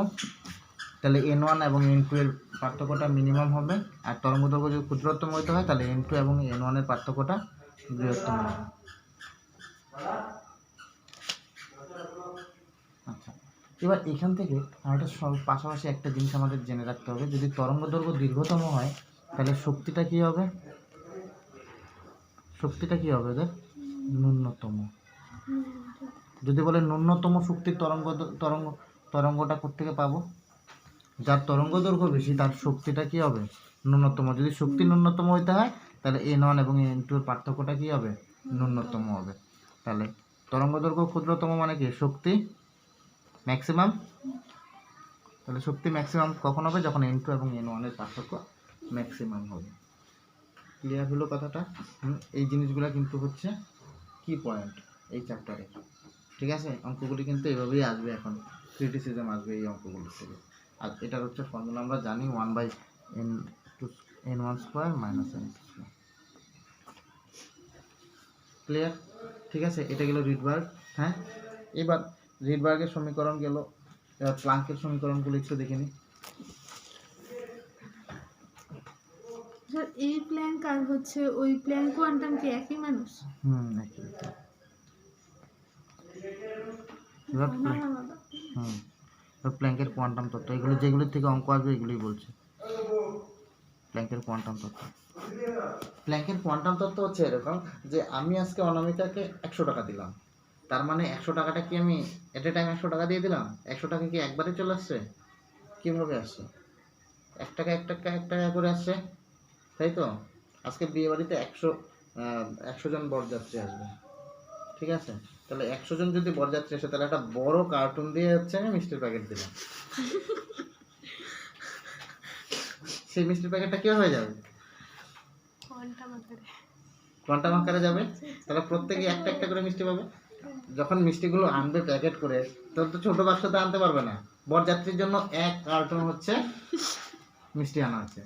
তাহলে n1 এবং n2 এর পার্থক্যটা মিনিমাম হবে, আর তরঙ্গ দৈর্ঘ্য যদি ক্ষুদ্রতম হতে হয় তাহলে n2 এবং n1 এর পার্থক্যটা বৃহত্তম হবে। আচ্ছা, এবার এখান থেকে আরেকটা পাশাপাশি একটা জিনিস আমাদের জেনে রাখতে হবে, যদি তরঙ্গ দৈর্ঘ্য দীর্ঘতম হয় তাহলে শক্তিটা কী হবে, ওদের ন্যূনতম। যদি বলে ন্যূনতম শক্তির তরঙ্গটা কোত্থেকে পাবো? যার তরঙ্গ দৈর্ঘ্য বেশি তার শক্তিটা কি হবে? ন্যূনতম। যদি শক্তি ন্যূনতম হইতে হয় তাহলে n1 এবং n2 এর পার্থক্যটা কি হবে? ন্যূনতম হবে। তাহলে তরঙ্গ দৈর্ঘ্য ক্ষুদ্রতম মানে কি? শক্তি ম্যাক্সিমাম। তাহলে শক্তি ম্যাক্সিমাম কখন হবে? যখন n2 এবং n1 এর পার্থক্য ম্যাক্সিমাম হবে। ক্লিয়ার হলো কথাটা? এই জিনিসগুলো কিন্তু হচ্ছে কি পয়েন্ট এই চ্যাপ্টারে। ঠিক আছে, অঙ্কগুলি কিন্তু এভাবেই আসবে, এখন ক্রিটিসিজম আসবে এই অঙ্কগুলোর থেকে। আর এটার হচ্ছে ফর্মুলা আমরা জানি 1/n1² - n2²। ক্লিয়ার? ঠিক আছে, এটা গেল রিডবার্গ। হ্যাঁ, এবার রিডবার্গের সমীকরণ গেল, এবার প্লাঙ্কের সমীকরণগুলো একটু দেখে নিই। স্যার এই প্ল্যাঙ্ক আর হচ্ছে ওই প্ল্যাঙ্ক কোয়ান্টাম কি একই মানুষ? একই। এবার প্ল্যাঙ্কের কোয়ান্টাম তত্ত্ব, এগুলো যেগুলোর থেকে অঙ্ক আসবে এগুলোই বলছে। প্ল্যাঙ্কের কোয়ান্টাম তত্ত্ব, প্ল্যাঙ্কের কোয়ান্টাম তত্ত্ব হচ্ছে এরকম যে আমি আজকে অনামিকাকে 100 টাকা দিলাম, তার মানে 100 টাকাটা কি আমি এট এ টাইম 100 টাকা দিয়ে দিলাম? 100 টাকা কি একবারে চলে আসছে? কীভাবে আসছে? 1 টাকা 1 টাকা 1 টাকা করে আসছে, তাই তো? আজকে বিয়ে বাড়িতে 100 জন বরযাত্রী আসবে, ঠিক আছে? তাহলে 100 জন যদি বরযাত্রী আসে তাহলে একটা বড় কার্টুন দিয়ে হচ্ছে আমি মিষ্টির প্যাকেট দিলাম। সেই মিষ্টির প্যাকেটটা কি হয়ে যাবে? কোয়ান্টাম আকারে যাবে। তাহলে প্রত্যেকে একটা একটা করে মিষ্টি পাবে। যখন মিষ্টিগুলো আনবে প্যাকেট করে, তখন তো ছোট বাক্সতে আনতে পারবে না। বরযাত্রীর জন্য 1 কার্টুন হচ্ছে মিষ্টি আনা হচ্ছে।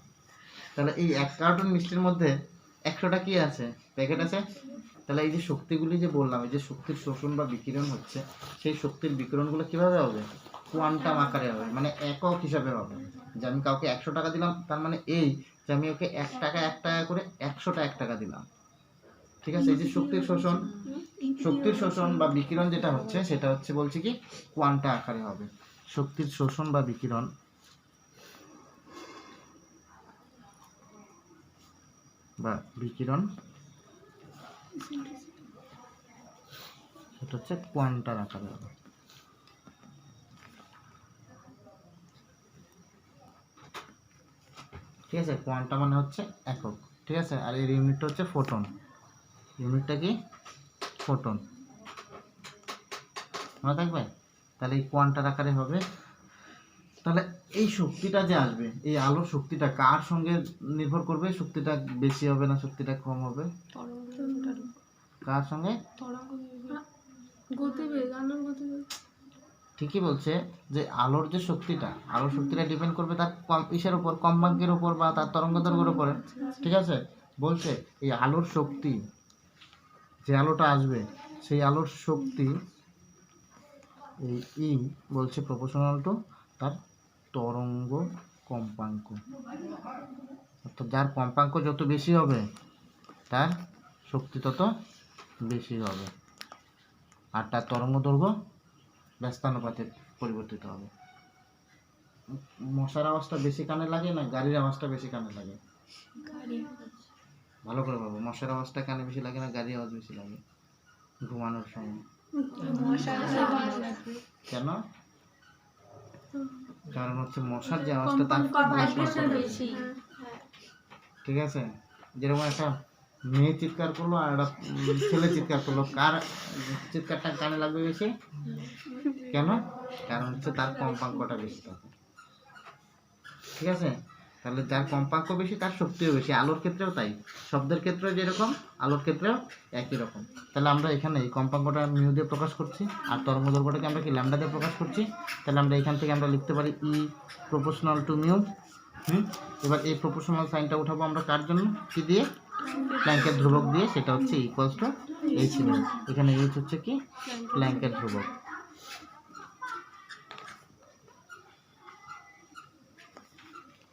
তাহলে এই 1 কার্টুন মিষ্টির মধ্যে 100টা কি আছে? প্যাকেট আছে। তাহলে এই যে শক্তিগুলি যে বললাম, এই যে শক্তির শোষণ বা বিকিরণ হচ্ছে, সেই শক্তির বিকিরণগুলো কিভাবে হবে? কোয়ান্টাম আকারে হবে, মানে একক হিসাবে হবে। যে আমি কাউকে 100 টাকা দিলাম, তার মানে এই যে আমি ওকে 1 টাকা 1 টাকা করে 100টা 1 টাকা দিলাম, ঠিক আছে? এই যে শক্তির শোষণ বা বিকিরণ যেটা হচ্ছে সেটা হচ্ছে বলছি কি কোয়ান্টা আকারে হবে। শক্তির শোষণ বা বিকিরণ সেটা হচ্ছে কোয়ান্টার আকারে হবে। ঠিক আছে, কোয়ান্টা মানে হচ্ছে একক, ঠিক আছে? আর এর ইউনিটটা হচ্ছে ফোটন। ইউনিটটা কি? ফোটন, মনে থাকবে? তাহলে এই কোয়ান্টার আকারে হবে। তাহলে এই শক্তিটা যে আসবে, এই আলোর শক্তিটা কার সঙ্গে নির্ভর করবে? শক্তিটা বেশি হবে না শক্তিটা কম হবে? কার সঙ্গে? গতিবেগ, আলোর গতিবেগ। ঠিকই বলছে যে আলোর যে শক্তিটা, আলোর শক্তিটা ডিপেন্ড করবে তার ইসের উপর, কম্পাঙ্কের উপর বা তার তরঙ্গদৈর্ঘ্যের উপরে, ঠিক আছে? বলছে এই আলোর শক্তি, যে আলোটা আসবে সেই আলোর শক্তি এই ই বলছে প্রপোর্শনাল টু তার তরঙ্গ কম্পাঙ্ক। অর্থাৎ যার কম্পাঙ্ক যত বেশি হবে তার শক্তি তত বেশি হবে, আর তার তরঙ্গ দৈর্ঘ্য ব্যস্তানুপাতে পরিবর্তিত হবে। মশার আওয়াজটা বেশি কানে লাগে না গাড়ির আওয়াজটা বেশি কানে লাগে? ভালো করে বলবো, মশার আওয়াজটা কানে বেশি লাগে না গাড়ির আওয়াজ বেশি লাগে ঘুমানোর সময়? কেন? কারণ হচ্ছে মশার যে আওয়াজটা তার বেশি, ঠিক আছে? যেরকম একটা মেয়ে চিৎকার করলো আর একটা ছেলে চিৎকার করলো, কার চিৎকারটা কানে লাগবে বেশি? কেন? কারণ হচ্ছে তার কম্পাঙ্কটা বেশি থাকে, ঠিক আছে? তাহলে যার কম্পাঙ্ক বেশি তার শক্তিও বেশি। আলোর ক্ষেত্রেও তাই, শব্দের ক্ষেত্রেও যেরকম আলোর ক্ষেত্রেও একই রকম। তাহলে আমরা এখানে এই কম্পাঙ্কটা মিউ দিয়ে প্রকাশ করছি আর তরঙ্গ দৈর্ঘ্যটাকে আমরা কি ল্যামডা দিয়ে প্রকাশ করছি। তাহলে আমরা এখান থেকে আমরা লিখতে পারি ই প্রপোর্শনাল টু মিউ। এবার এই প্রপোর্শনাল সাইনটা উঠাবো আমরা কার জন্য? কি দিয়ে? প্ল্যাঙ্কের ধ্রুবক দিয়ে। সেটা হচ্ছে ইকুয়ালস টু এইচ মিউ। এখানে এইচ হচ্ছে কি? প্ল্যাঙ্কের ধ্রুবক,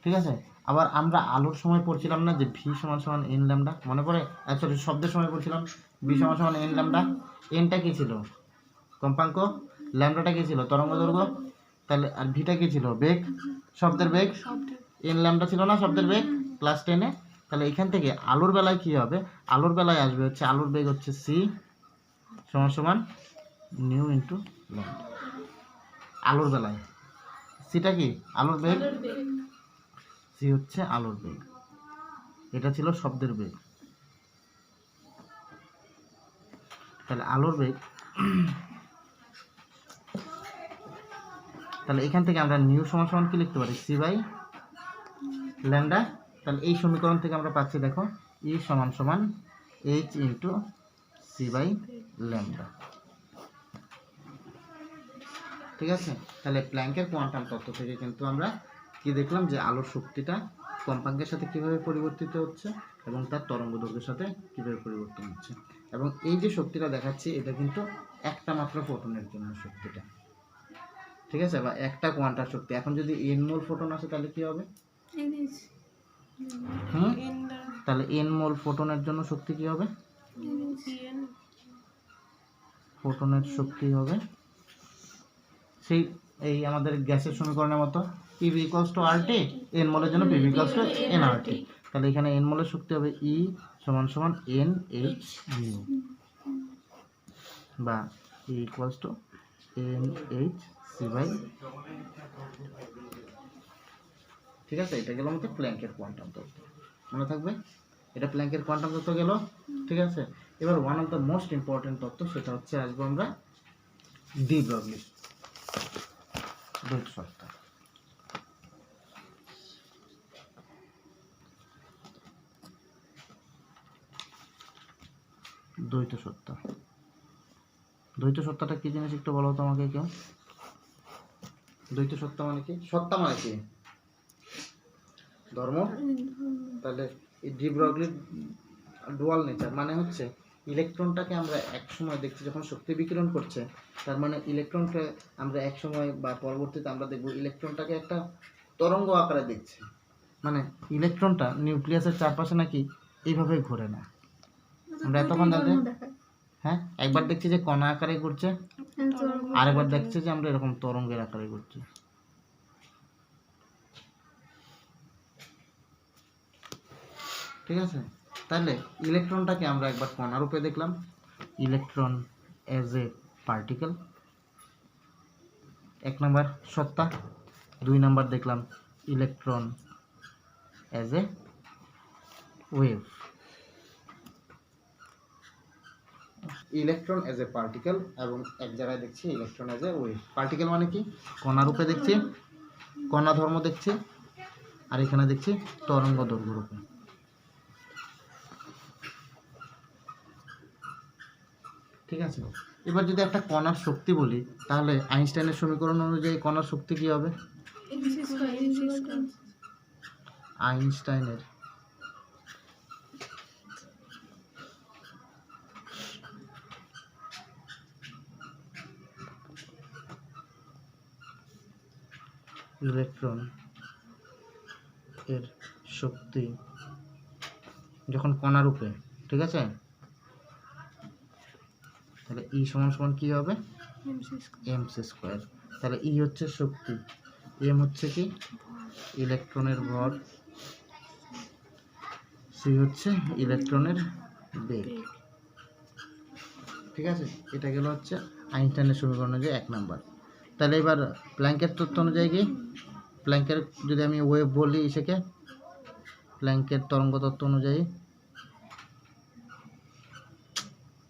ঠিক আছে? আবার আমরা আলোর সময় পড়ছিলাম না যে ভি সমান সমান এন ল্যামডা, মনে পড়ে? সরি, শব্দের সময় পড়ছিলাম ভি সমান সমান এন ল্যামডা। এনটা কি ছিল? কম্পাঙ্ক। ল্যামডাটা কি ছিল? তরঙ্গ দৈর্ঘ্য। তাহলে আর ভিটা কি ছিল? বেগ, শব্দের বেগ। এন ল্যামডা ছিল না শব্দের বেগ ক্লাস 10-এ? তাহলে এখান থেকে আলোর বেলায় কি হবে? আলোর বেলায় আসবে হচ্ছে আলোর বেগ হচ্ছে সি সমান সমান নিউ ইন্টু ল্যাম্ডা। আলোর বেলায় সিটা কি আলোর বেগ, সি হচ্ছে আলোর বেগ, এটা ছিল শব্দের বেগ। তাহলে আলোর বেগ, তাহলে এখান থেকে আমরা নিউ সমান সমান কি লিখতে পারি, সি বাই ল্যাম্ডা। তাহলে এই সমীকরণ থেকে আমরা পাচ্ছি দেখো ই সমান সমান H into C by lambda. ঠিক আছে, তাহলে প্ল্যাঙ্কের কোয়ান্টাম তত্ত্ব থেকে কিন্তু আমরা কি দেখলাম যে আলোর শক্তিটা কম্পাঙ্কের সাথে কিভাবে পরিবর্তিত হচ্ছে এবং তার তরঙ্গদৈর্ঘ্যের সাথে কিভাবে পরিবর্তন হচ্ছে। এবং এই যে শক্তিটা দেখাচ্ছি এটা কিন্তু একটা মাত্র ফোটনের জন্য শক্তিটা, ঠিক আছে, বা একটা কোয়ান্টাম শক্তি। এখন যদি এন মোল ফোটন আসে তাহলে কি হবে, তাহলে এন মোল ফোটনের জন্য শক্তি কি হবে, ফোটনের শক্তি হবে সেই এই আমাদের গ্যাসের সমীকরণের মতো PV equals to RT, n মোলের জন্য PV equals to n RT. তাহলে এখানে এন মোলের শক্তি হবে ই সমান সমান এন এইচ নিউ, বা E equals to N H C by. ঠিক আছে, এটা গেল আমাদের প্ল্যাঙ্কের কোয়ান্টাম তত্ত্ব, মনে থাকবে এটা প্ল্যাঙ্কের কোয়ান্টাম তত্ত্ব গেল। ঠিক আছে, এবার one of the most important তত্ত্ব, সেটা হচ্ছে আসবো আমরা ডি ব্রগলি দ্বৈত সত্তা। দ্বৈত সত্তা, দ্বৈত সত্তাটা কি জিনিস একটু বলো তো আমাকে কেউ। দ্বৈত সত্তা মানে কি, সত্তা মানে কি, ধর্ম। তাহলে এই ডি ব্রগলির ডুয়াল নেচার মানে হচ্ছে ইলেকট্রনটাকে আমরা এক সময় দেখছি যখন শক্তি বিকিরণ করছে, তার মানে ইলেকট্রনকে আমরা এক সময় বা পরবর্তীতে আমরা দেখব ইলেকট্রনটাকে একটা তরঙ্গ আকারে দেখছি। মানে ইলেকট্রনটা নিউক্লিয়াসের চারপাশে নাকি এইভাবে ঘোরে না, আমরা এতক্ষণ জানতে, হ্যাঁ একবার দেখছি যে কণা আকারে ঘুরছে, আরেকবার দেখছি যে আমরা এরকম তরঙ্গের আকারে ঘুরছি। ঠিক আছে, তাহলে ইলেকট্রনটাকে আমরা একবার কণা রূপে দেখলাম, ইলেকট্রন এজ এ পার্টিকেল, এক নাম্বার সত্তা। দুই নাম্বার দেখলাম electron as a wave, electron as a particle, এবং এক জায়গায় দেখছি electron as a wave. Particle মানে কি, কণা রূপে দেখছি, কণা ধর্ম দেখছি, আর এখানে দেখছি তরঙ্গ দৈর্ঘ্য রূপে। ঠিক আছে, এবার যদি একটা কণার শক্তি বলি তাহলে আইনস্টাইনের সমীকরণ অনুযায়ী কণার শক্তি কি হবে, আইনস্টাইনের ইলেকট্রন এর শক্তি যখন কণা রূপে, ঠিক আছে, তাহলে ই সমান সমান কি হবে, এম সি স্কোয়ার। তাহলে ই হচ্ছে শক্তি, এম হচ্ছে কি ইলেকট্রনের ভর, সি হচ্ছে ইলেকট্রনের বেগ। ঠিক আছে, এটা গেল হচ্ছে আইনস্টাইনের সমীকরণ অনুযায়ী এক নাম্বার। তাহলে এবার প্ল্যাঙ্কের তত্ত্ব অনুযায়ী কি, প্ল্যাঙ্কের যদি আমি ওয়েভ বলি সেকে, প্ল্যাঙ্কের তরঙ্গ তত্ত্ব অনুযায়ী,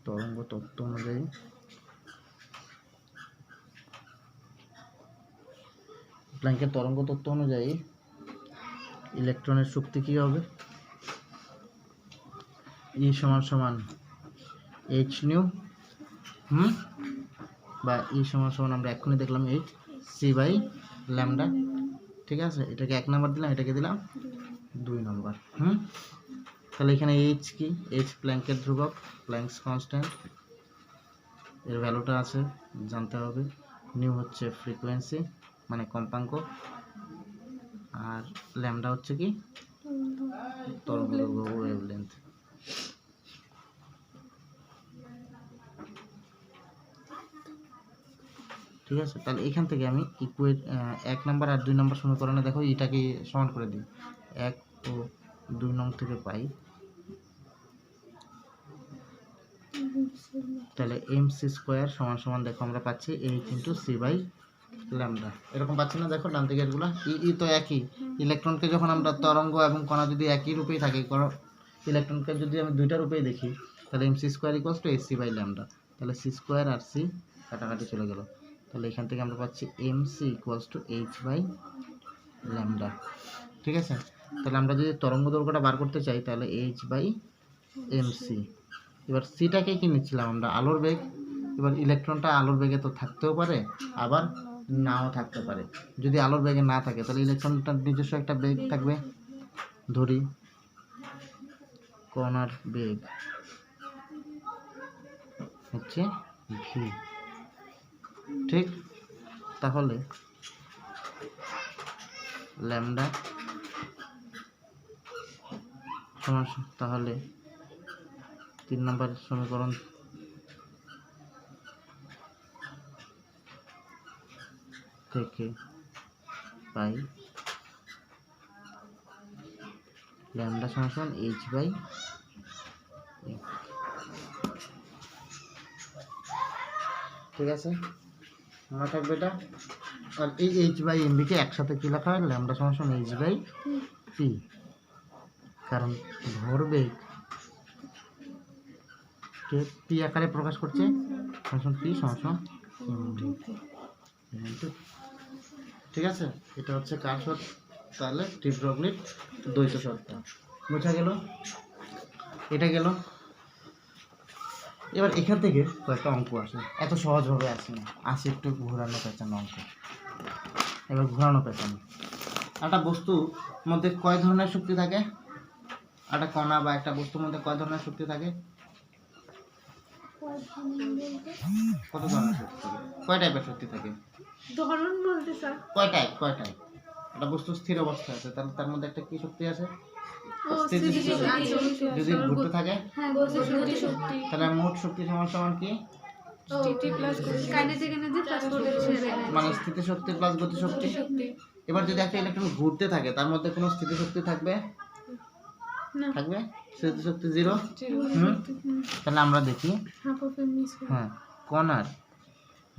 তরঙ্গ তত্ত্ব অনুযায়ী প্ল্যাঙ্কের তরঙ্গ তত্ত্ব অনুযায়ী ইলেকট্রনের শক্তি কি হবে, ই সমান সমান এইচ নিউ, বা ই সমান সমান আমরা এক্ষুনি দেখলাম এইচ সি বাই ল্যামডা। ঠিক আছে, এটাকে এক নাম্বার দিলাম, এটাকে দিলাম দুই নাম্বার। তাহলে এখানে এইচ কি, এইচ প্ল্যাঙ্কের ধ্রুবক, প্ল্যাঙ্কস কনস্ট্যান্ট, এর ভ্যালুটা আছে জানতে হবে। নিউ হচ্ছে ফ্রিকোয়েন্সি মানে কম্পাঙ্ক, আর ল্যামডা হচ্ছে কি তরঙ্গদৈর্ঘ্য, ওয়েভলেন্থ। ঠিক আছে, তাহলে এখান থেকে আমি এক নাম্বার আর দুই নাম্বার সমীকরণে দেখো এটাকে সমান করে দিই, এক ও দুই নং থেকে পাই তাহলে এমসি স্কোয়ার সমান সমান দেখো আমরা পাচ্ছি H into C by lambda. এরকম পাচ্ছি না? দেখো ডান দিকের গুলো ই তো একই। ইলেকট্রনকে যখন আমরা তরঙ্গ এবং কণা যদি একই রূপেই থাকে, ইলেকট্রনকে যদি আমি দুইটা রূপেই দেখি, তাহলে MC square equals to AC by lambda. তাহলে সি স্কোয়ার আর সি কাটাকাটি চলে গেল। তাহলে এখান থেকে আমরা পাচ্ছি MC equals to H by lambda. ঠিক আছে? তাহলে আমরা যদি তরঙ্গ দৈর্ঘ্যটা বার করতে চাই তাহলে এইচ বাই এমসি। এবার সিটাকে কি নিচ্ছিলাম আমরা? আলোর বেগ। এবার ইলেকট্রনটা আলোর বেগে তো থাকতেও পারে, আবার নাও থাকতে পারে। যদি আলোর বেগে না থাকে তাহলে ইলেকট্রনটার নিজস্ব একটা বেগ থাকবে। ধরি কণার বেগ হচ্ছে ভি। ঠিক? তাহলে ল্যামডা সমান, তাহলে 3 নম্বর সমীকরণ থেকে পাই ল্যামডা সমান সমান এইচ বাই এম। ঠিক আছে? মনে থাকবে এটা। আর এই এইচ বাই এম বিকে একসাথে কি লেখা হয়? ল্যামডা সমান সমান এইচ বাই পি। কারণ ভরবেগ কে পি আকারে প্রকাশ করছে, সমান পি সমান সমান এমভি। ঠিক আছে? এটা হচ্ছে কার শর্ত? তাহলে ডি ব্রগলির দ্বৈত শর্ত। বোঝা গেল? এটা গেল। এবার এখান থেকে কয়েকটা অঙ্ক আসে, এত সহজভাবে আসে না, আসে একটু ঘোরানো প্যাটার্ন অঙ্ক। এবার ঘোরানো প্যাটার্ন, একটা বস্তুর মধ্যে কয় ধরনের শক্তি থাকে? একটা কণা বা একটা বস্তুর মধ্যে কয় ধরনের শক্তি থাকে? কত ধরনের শক্তি থাকে? কয় টাইপের শক্তি থাকে? ধরন বলতে স্যার কয় টাইপ? একটা বস্তু স্থির অবস্থায় আছে, তাহলে তার মধ্যে একটা কি শক্তি আছে? ও স্থিতিশীল যদি ঘুরতে থাকে হ্যাঁ গতিশক্তি তাহলে মোট শক্তি সমান সমান কি? স্থিতি plus kinetic energy plus potential energy মানে স্থিতিশক্তি প্লাস গতিশক্তি। এবার যদি একটা ইলেকট্রন ঘুরতে থাকে তার মধ্যে কোনো স্থিতিশক্তি থাকবে? না থাকবে। স্থিতিশক্তি জিরো। তাহলে আমরা দেখি, হাফ অফ এম স্কয়ার হ্যাঁ, কণার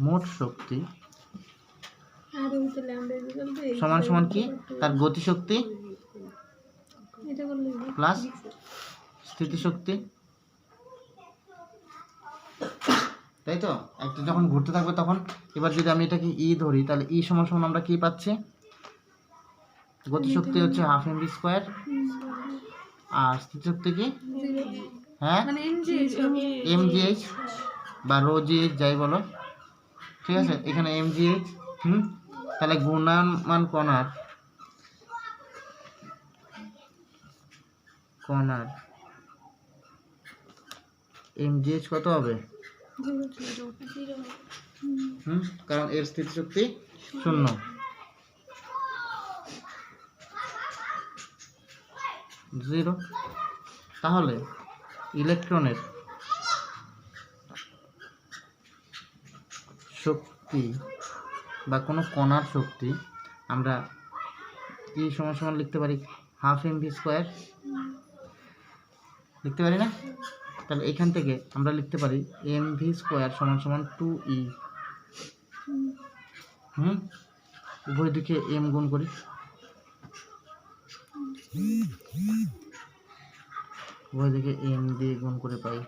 মোট শক্তি আর ওই তো ল্যামডা ইকুয়াল টু সমান সমান কি? তার গতিশক্তি এটা করলে প্লাস স্থিতিশক্তি। তাই তো? একটা যখন ঘুরতে থাকবে তখন, এবার যদি আমি এটাকে ই ধরি তাহলে ই সমান সমান আমরা কি পাচ্ছি? গতিশক্তি হচ্ছে হাফ এম ভি স্কোয়ার, আর স্থিতিশক্তি কি? হ্যাঁ, মানে এমজিএইচ এমজিএইচ বা রো জিএইচ যাই বলো। ঠিক আছে? এখানে এমজিএইচ। তাহলে ঘূর্ণায়মান কণার এমজিএইচ কত হবে? কারণ এর স্থিতিশক্তি 0। তাহলে ইলেকট্রনের শক্তি বা কোনো কণার শক্তি আমরা কি সমান সমান লিখতে পারি? হাফ এম ভি স্কোয়ার লিখতে পারি না? তাহলে এখান থেকে আমরা লিখতে পারি এম ভি স্কোয়ার সমান সমান 2e। উভয় দিকে এম গুণ করি, উভয় দিকে এম দিয়ে গুণ করে পাই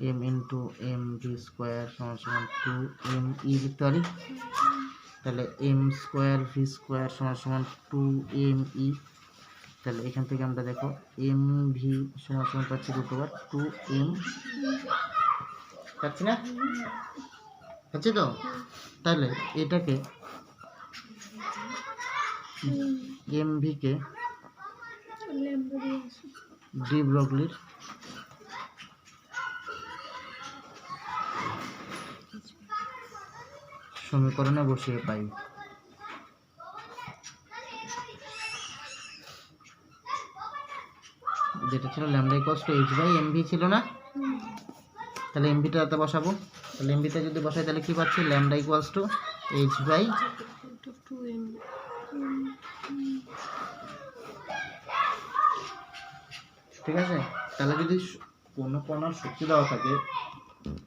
M into M V square সমান সমান 2me লিখতে পারি। তাহলে এম স্কোয়ার ভি স্কোয়ার সমান সমান 2me। তাহলে এখান থেকে আমরা দেখো এম ভি সমান সমান পাচ্ছি √2m। পাচ্ছি না? পাচ্ছি তো? তাহলে এটাকে এম ভিকে ডি ব্রগলির সমীকরণে বসিয়ে পাই। যেটা ছিল lambda equals to H by M V ছিল না? তাহলে এম ভিটাতে বসাবো। তাহলে এম ভিতে যদি বসাই তাহলে কি পাচ্ছি? Lambda equals to H by 2m ঠিক আছে, তাহলে যদি কোনো কণার শক্তি দেওয়া থাকে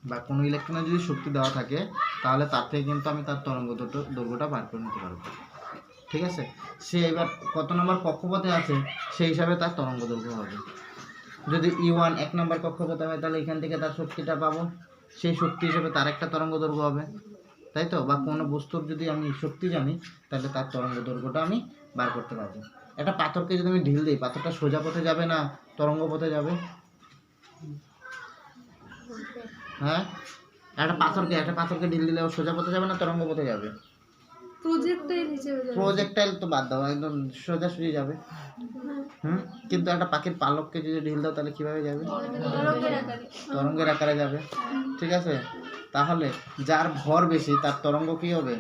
বা কোনো ইলেকট্রনের যদি শক্তি দেওয়া থাকে তাহলে তার থেকে কিন্তু আমি তার তরঙ্গ দৈর্ঘ্যটা বার করে নিতে পারবো। ঠিক আছে, সে এবার কত নম্বর কক্ষপথে আছে সেই হিসাবে তার তরঙ্গ দৈর্ঘ্য হবে। যদি E1 1 নম্বর কক্ষপথে হয় তাহলে এখান থেকে তার শক্তিটা পাবো, সেই শক্তি হিসেবে তার একটা তরঙ্গ দৈর্ঘ্য হবে, তাই তো? বা কোনো বস্তুর যদি আমি শক্তি জানি তাহলে তার তরঙ্গ দৈর্ঘ্যটা আমি বার করতে পারবো। একটা পাথরকে যদি আমি ঢিল দিই, পাথরটা সোজা পথে যাবে না তরঙ্গ পথে যাবে? হ্যাঁ, একটা পাথরকে ঢিল দিলে ও সোজা পথে যাবে না তরঙ্গ পথে যাবে? প্রজেক্টাইল হিসেবে যাবে। প্রজেক্টাইল তো বাদ দাও, একদম সোজাসুজি যাবে। হ্যাঁ, কিন্তু একটা পাখির পালককে যদি ঢিল দাও তাহলে কিভাবে যাবে? তরঙ্গের আকারে। তরঙ্গের আকারে যাবে। ঠিক আছে, তাহলে যার ভর বেশি তার তরঙ্গ কি হবে?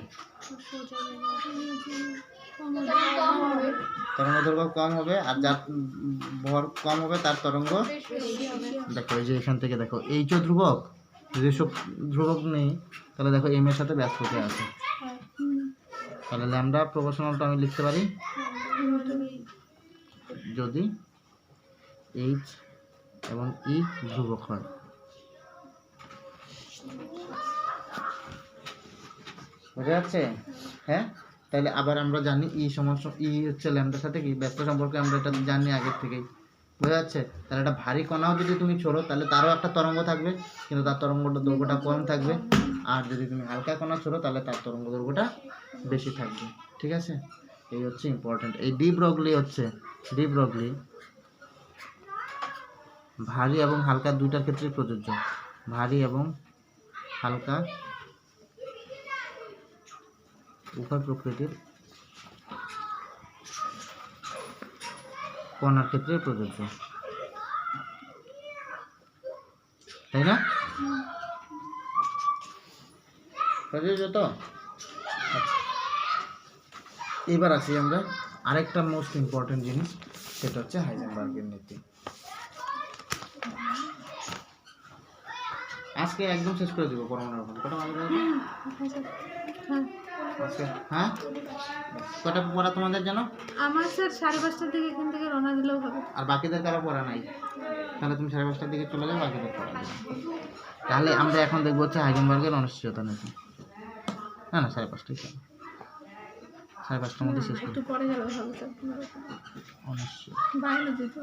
কম হবে। তরঙ্গ দৈর্ঘ্য কম হবে, আর যার ভর কম হবে তার তরঙ্গ বেশি হবে। দেখো এই যে এখান থেকে দেখো এইচ ধ্রুবক, যদি সব ধ্রুবক নেই তাহলে দেখো এম এর সাথে ব্যস্ততা আছে, তাহলে ল্যামডা প্রপোর্শনালটা আমি লিখতে পারি যদি এইচ এবং ই ধ্রুবক হয়। বোঝা যাচ্ছে? হ্যাঁ, তাহলে আবার আমরা জানি ই হচ্ছে ল্যামডার সাথে কি ব্যস্ত সম্পর্কে আমরা এটা জানি আগের থেকেই। বোঝা যাচ্ছে? তাহলে একটা ভারী কণাও যদি তুমি ছোড়ো তাহলে তারও একটা তরঙ্গ থাকবে, কিন্তু তার তরঙ্গটা দৈর্ঘ্যটা কম থাকবে। আর যদি তুমি হালকা কণা ছোড়ো তাহলে তার তরঙ্গ দৈর্ঘ্যটা বেশি থাকবে। ঠিক আছে, এই হচ্ছে ইম্পর্টেন্ট। এই ডি ব্রগলি ভারী এবং হালকা দুইটার ক্ষেত্রে প্রযোজ্য। ভারী এবং হালকা উভয় প্রকৃতির কণার ক্ষেত্রে প্রযোজ্য, তাই না? প্রযোজ্য তো? এবার আসি আমরা আরেকটা মোস্ট ইম্পর্টেন্ট জিনিস, সেটা হচ্ছে হাইজেনবার্গের নীতি। আজকে একদম শেষ করে দিব পরমাণুর উপর। কটা বাজে আজকে? হ্যাঁ, কটা পড়া তোমাদের জানো? আমার স্যার 5:30টার দিকে এখান থেকে রওনা দিলেও হবে। আর বাকিদের কারো পড়া নাই, তাহলে তুমি 5:30টার দিকে চলে যাও, বাকিদের পড়া দেবে। তাহলে আমরা এখন দেখবো হচ্ছে হাইজেনবার্গের অনিশ্চয়তা নীতি। না 5:30টাই চলো, 5:30টার মধ্যে শেষ করি। একটু পরে গেলে হবে স্যার। অনিশ্চয় বায়োলজি তো।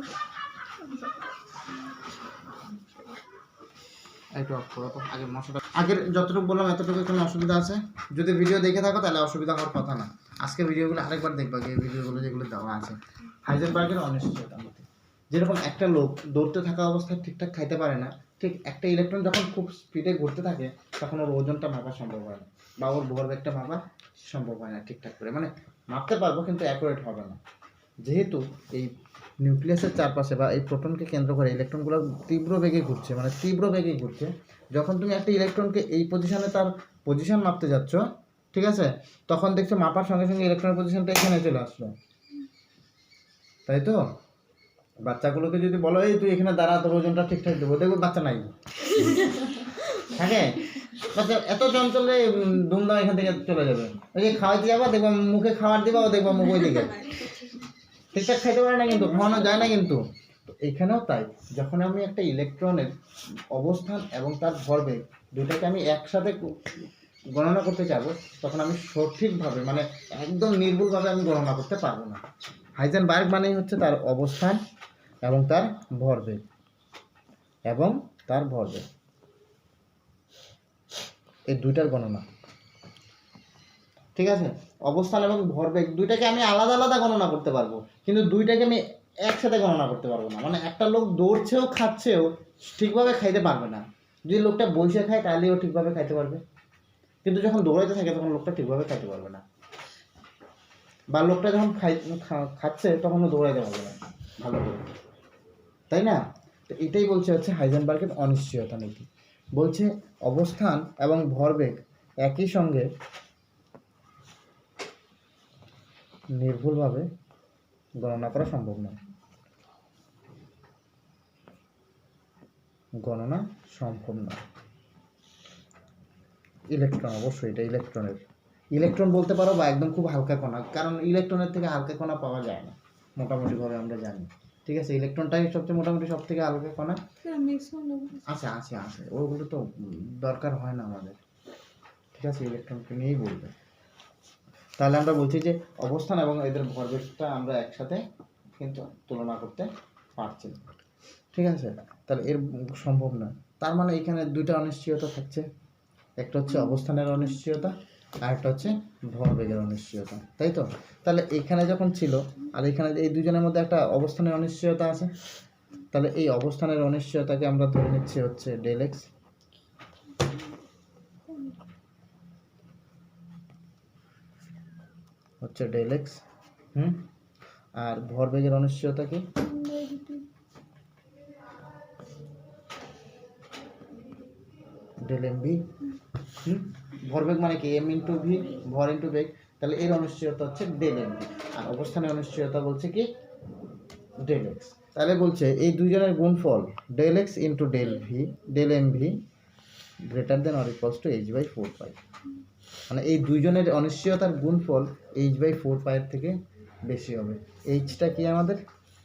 একটু অফ করো তো, আগের মশাটা আগের যতটুকু বললাম এতটুকু কোনো অসুবিধা আছে? যদি ভিডিও দেখে থাকো তাহলে অসুবিধা হওয়ার কথা না। আজকে ভিডিওগুলো আরেকবার দেখবা, এই ভিডিওগুলো যেগুলো দেওয়া আছে হাইজেনবার্গের অনিশ্চয়তা নীতি। যেরকম একটা লোক দৌড়তে থাকা অবস্থায় ঠিকঠাক খাইতে পারে না, ঠিক একটা ইলেকট্রন যখন খুব স্পিডে ঘুরতে থাকে তখন ওর ওজনটা মাপা সম্ভব হয় না, বা ওর ভরবেগটা মাপা সম্ভব হয় না ঠিকঠাক করে। মানে মাপতে পারবো কিন্তু অ্যাকুরেট হবে না, যেহেতু এই নিউক্লিয়াসের চারপাশে বা এই প্রোটনকে কেন্দ্র করে ইলেকট্রনগুলো তীব্র বেগে ঘুরছে। যখন তুমি একটা ইলেকট্রনকে এই পজিশনে তার পজিশন মাপতে যাচ্ছ, ঠিক আছে, তখন দেখছো মাপার সঙ্গে সঙ্গে ইলেকট্রনের পজিশনটা এখানে চলে আসলো, তাই তো? বাচ্চাগুলোকে যদি বলো এই তুই এখানে দাঁড়া, তোর ওজনটা ঠিকঠাক দেবো, দেখবো বাচ্চা নাই থাকে, বাচ্চা এত চঞ্চলে দুমদাম এখান থেকে চলে যাবে। ওই যে খাওয়াইতে যাবো, দেখবো মুখে খাবার দিবা, ও দেখবো মুখ ওই দিকে, ঠিকঠাক খাইতে পারে না, কিন্তু খাওয়ানো যায় না। কিন্তু তো এখানেও তাই, যখন আমি একটা ইলেকট্রনের অবস্থান এবং তার ভরবেগ দুটাকে আমি একসাথে গণনা করতে চাবো, তখন আমি সঠিকভাবে মানে একদম নির্ভুলভাবে আমি গণনা করতে পারবো না। হাইজেনবার্গ মানেই হচ্ছে তার অবস্থান এবং তার ভরবেগ এই দুইটার গণনা। ঠিক আছে, অবস্থান এবং ভরবেগ দুইটাকে আমি আলাদা আলাদা গণনা করতে পারবো, কিন্তু দুইটাকে আমি একসাথে গণনা করতে পারবো না। মানে একটা লোক দৌড়ছেও খাচ্ছেও ঠিকভাবে খাইতে পারবে না। যদি লোকটা বসে খায় তাহলেও ঠিকভাবে খাইতে পারবে, কিন্তু যখন দৌড়াইতে থাকে তখন লোকটা ঠিকভাবে খাইতে পারবে না, বা লোকটা যখন খাচ্ছে তখন দৌড়াইতে পারবে না ভালো করে, তাই না? তো এটাই বলছে হচ্ছে হাইজেনবার্গের অনিশ্চয়তা নীতি। বলছে অবস্থান এবং ভরবেগ একই সঙ্গে নির্ভুলভাবে গণনা করা সম্ভব নয়। ইলেকট্রন অবশ্যই, এটা ইলেকট্রন বলতে পারো, বা একদম খুব হালকা কণা, কারণ ইলেকট্রনের থেকে হালকা কণা পাওয়া যায় না মোটামুটিভাবে আমরা জানি। ঠিক আছে, ইলেকট্রনটাই সবচেয়ে মোটামুটি সব থেকে আলাদা কণা। স্যার ম্যাক্সিমাম আছে আছে আছে, ওগুলো তো দরকার হয় না আমাদের। ঠিক আছে, ইলেকট্রনকে নিয়েই বলবে। তাহলে আমরা বলছি যে অবস্থান এবং এদের ভরবেগটা আমরা একসাথে কিন্তু তুলনা করতে পারছি না। ঠিক আছে, তাহলে এর সম্ভব নয়। তার মানে এখানে দুইটা অনিশ্চয়তা থাকছে, একটা হচ্ছে অবস্থানের অনিশ্চয়তা আর একটা হচ্ছে ভরবেগের অনিশ্চয়তা, তাই তো? তাহলে এখানে যখন ছিল আর এখানে এই দুজনের মধ্যে একটা অবস্থানের অনিশ্চয়তা আছে, তাহলে এই অবস্থানের অনিশ্চয়তাকে আমরা ধরে নিচ্ছি হচ্ছে ডেল এক্স, হচ্ছে ডেল এক্স। আর ভরবেগের অনিশ্চয়তা কি? Del M V. ভরবেগ মানে কি? এম ইন্টু ভি, ভর ইন্টু বেগ। তাহলে এর অনিশ্চয়তা হচ্ছে ডেল এম ভি, আর অবস্থানের অনিশ্চয়তা বলছে কি? Del X. তাহলে বলছে এই দুইজনের গুণফল del X into del V, del M V greater than or equals to H by 4 pi. মানে এই দুইজনের অনিশ্চয়তার গুণফল এইচ বাই 4 পাইয়ের থেকে বেশি হবে। এইচটা কি আমাদের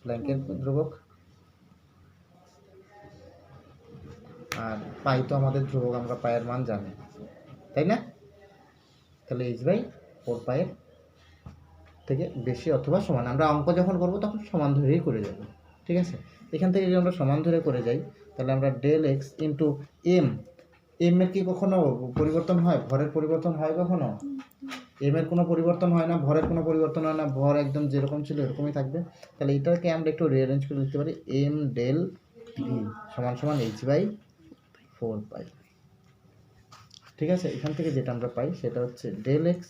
প্ল্যাঙ্কের ধ্রুবক, আর পাই তো আমাদের ধ্রুবক, আমরা পায়ের মান জানি, তাই না? তাহলে এইচ বাই 4 পাইয়ের থেকে বেশি অথবা সমান। আমরা অঙ্ক যখন করব তখন সমান ধরেই করে যাব। ঠিক আছে, এখান থেকে যদি আমরা সমান ধরে করে যাই তাহলে আমরা del X into M, M এর কি কখনো পরিবর্তন হয়? ভরের পরিবর্তন হয় কখনো? এম এর কোনো পরিবর্তন হয় না, ভরের কোনো পরিবর্তন হয় না, ভর একদম যেরকম ছিল এরকমই থাকবে। তাহলে এটাকে আমরা একটু রিঅ্যারেঞ্জ করে লিখতে পারি এম ডেল ভি সমান সমান এইচ বাই 4 পাই। ঠিক আছে, এখান থেকে যেটা আমরা পাই সেটা হচ্ছে del X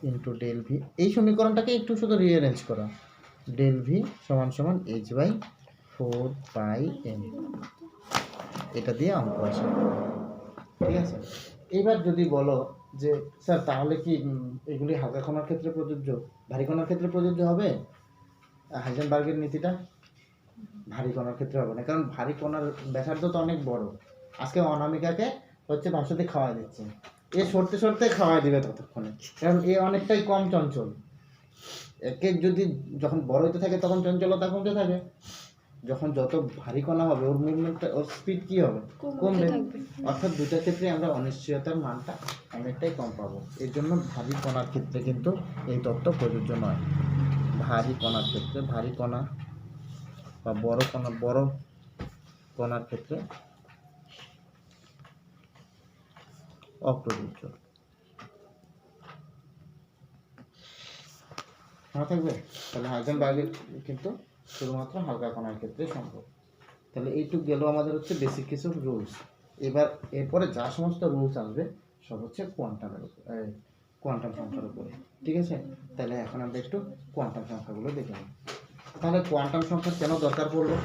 into del V. এই সমীকরণটাকে একটু শুধু রিঅ্যারেঞ্জ করা, ডেল ভি সমান সমান এইচ বাই 4 পাই এম, এটা দিয়ে অঙ্ক আসে। ঠিক আছে, এবার যদি বলো যে স্যার তাহলে কি এগুলি হালকা কণার ক্ষেত্রে প্রযোজ্য, ভারী কণার ক্ষেত্রে প্রযোজ্য হবে? হাইজেনবার্গের নীতিটা ভারী কণার ক্ষেত্রে হবে না, কারণ ভারী কণার ব্যাসার্ধ তো অনেক বড়। আজকে অনামিকাকে হচ্ছে ভাষাতে খাওয়াই দিচ্ছে, এ সরতে সরতে খাওয়াই দিবে ততক্ষণে, কারণ এ অনেকটাই কম চঞ্চল। একে যদি যখন বড় হতে থাকে তখন চঞ্চলতা কমতে থাকে, যখন যত ভারী কণা হবে ওর মুভমেন্টটা, ওর স্পিড কি হবে? কমবে। অর্থাৎ দুটার ক্ষেত্রে আমরা অনিশ্চয়তার মানটা অনেকটাই কম পাবো। এর জন্য ভারী কণার ক্ষেত্রে কিন্তু এই তত্ত্ব প্রযোজ্য নয়। ভারী কণার ক্ষেত্রে, ভারী কণা বা বড় কণার ক্ষেত্রে অপ্রযোজ্য। মনে থাকবে? তাহলে হাইজেনবার্গের কিন্তু শুধুমাত্র হালকা কণার ক্ষেত্রে সম্ভব। তাহলে এইটুকু গেল আমাদের হচ্ছে বেসিক কিছু রুলস। এবার এরপরে যা সমস্ত রুলস আসবে সব হচ্ছে কোয়ান্টাম সংখ্যার উপরে। ঠিক আছে, তাহলে এখন আমরা একটু কোয়ান্টাম সংখ্যাগুলো দেখে নিই। তাহলে কোয়ান্টাম সংখ্যা কেন দরকার পড়লো?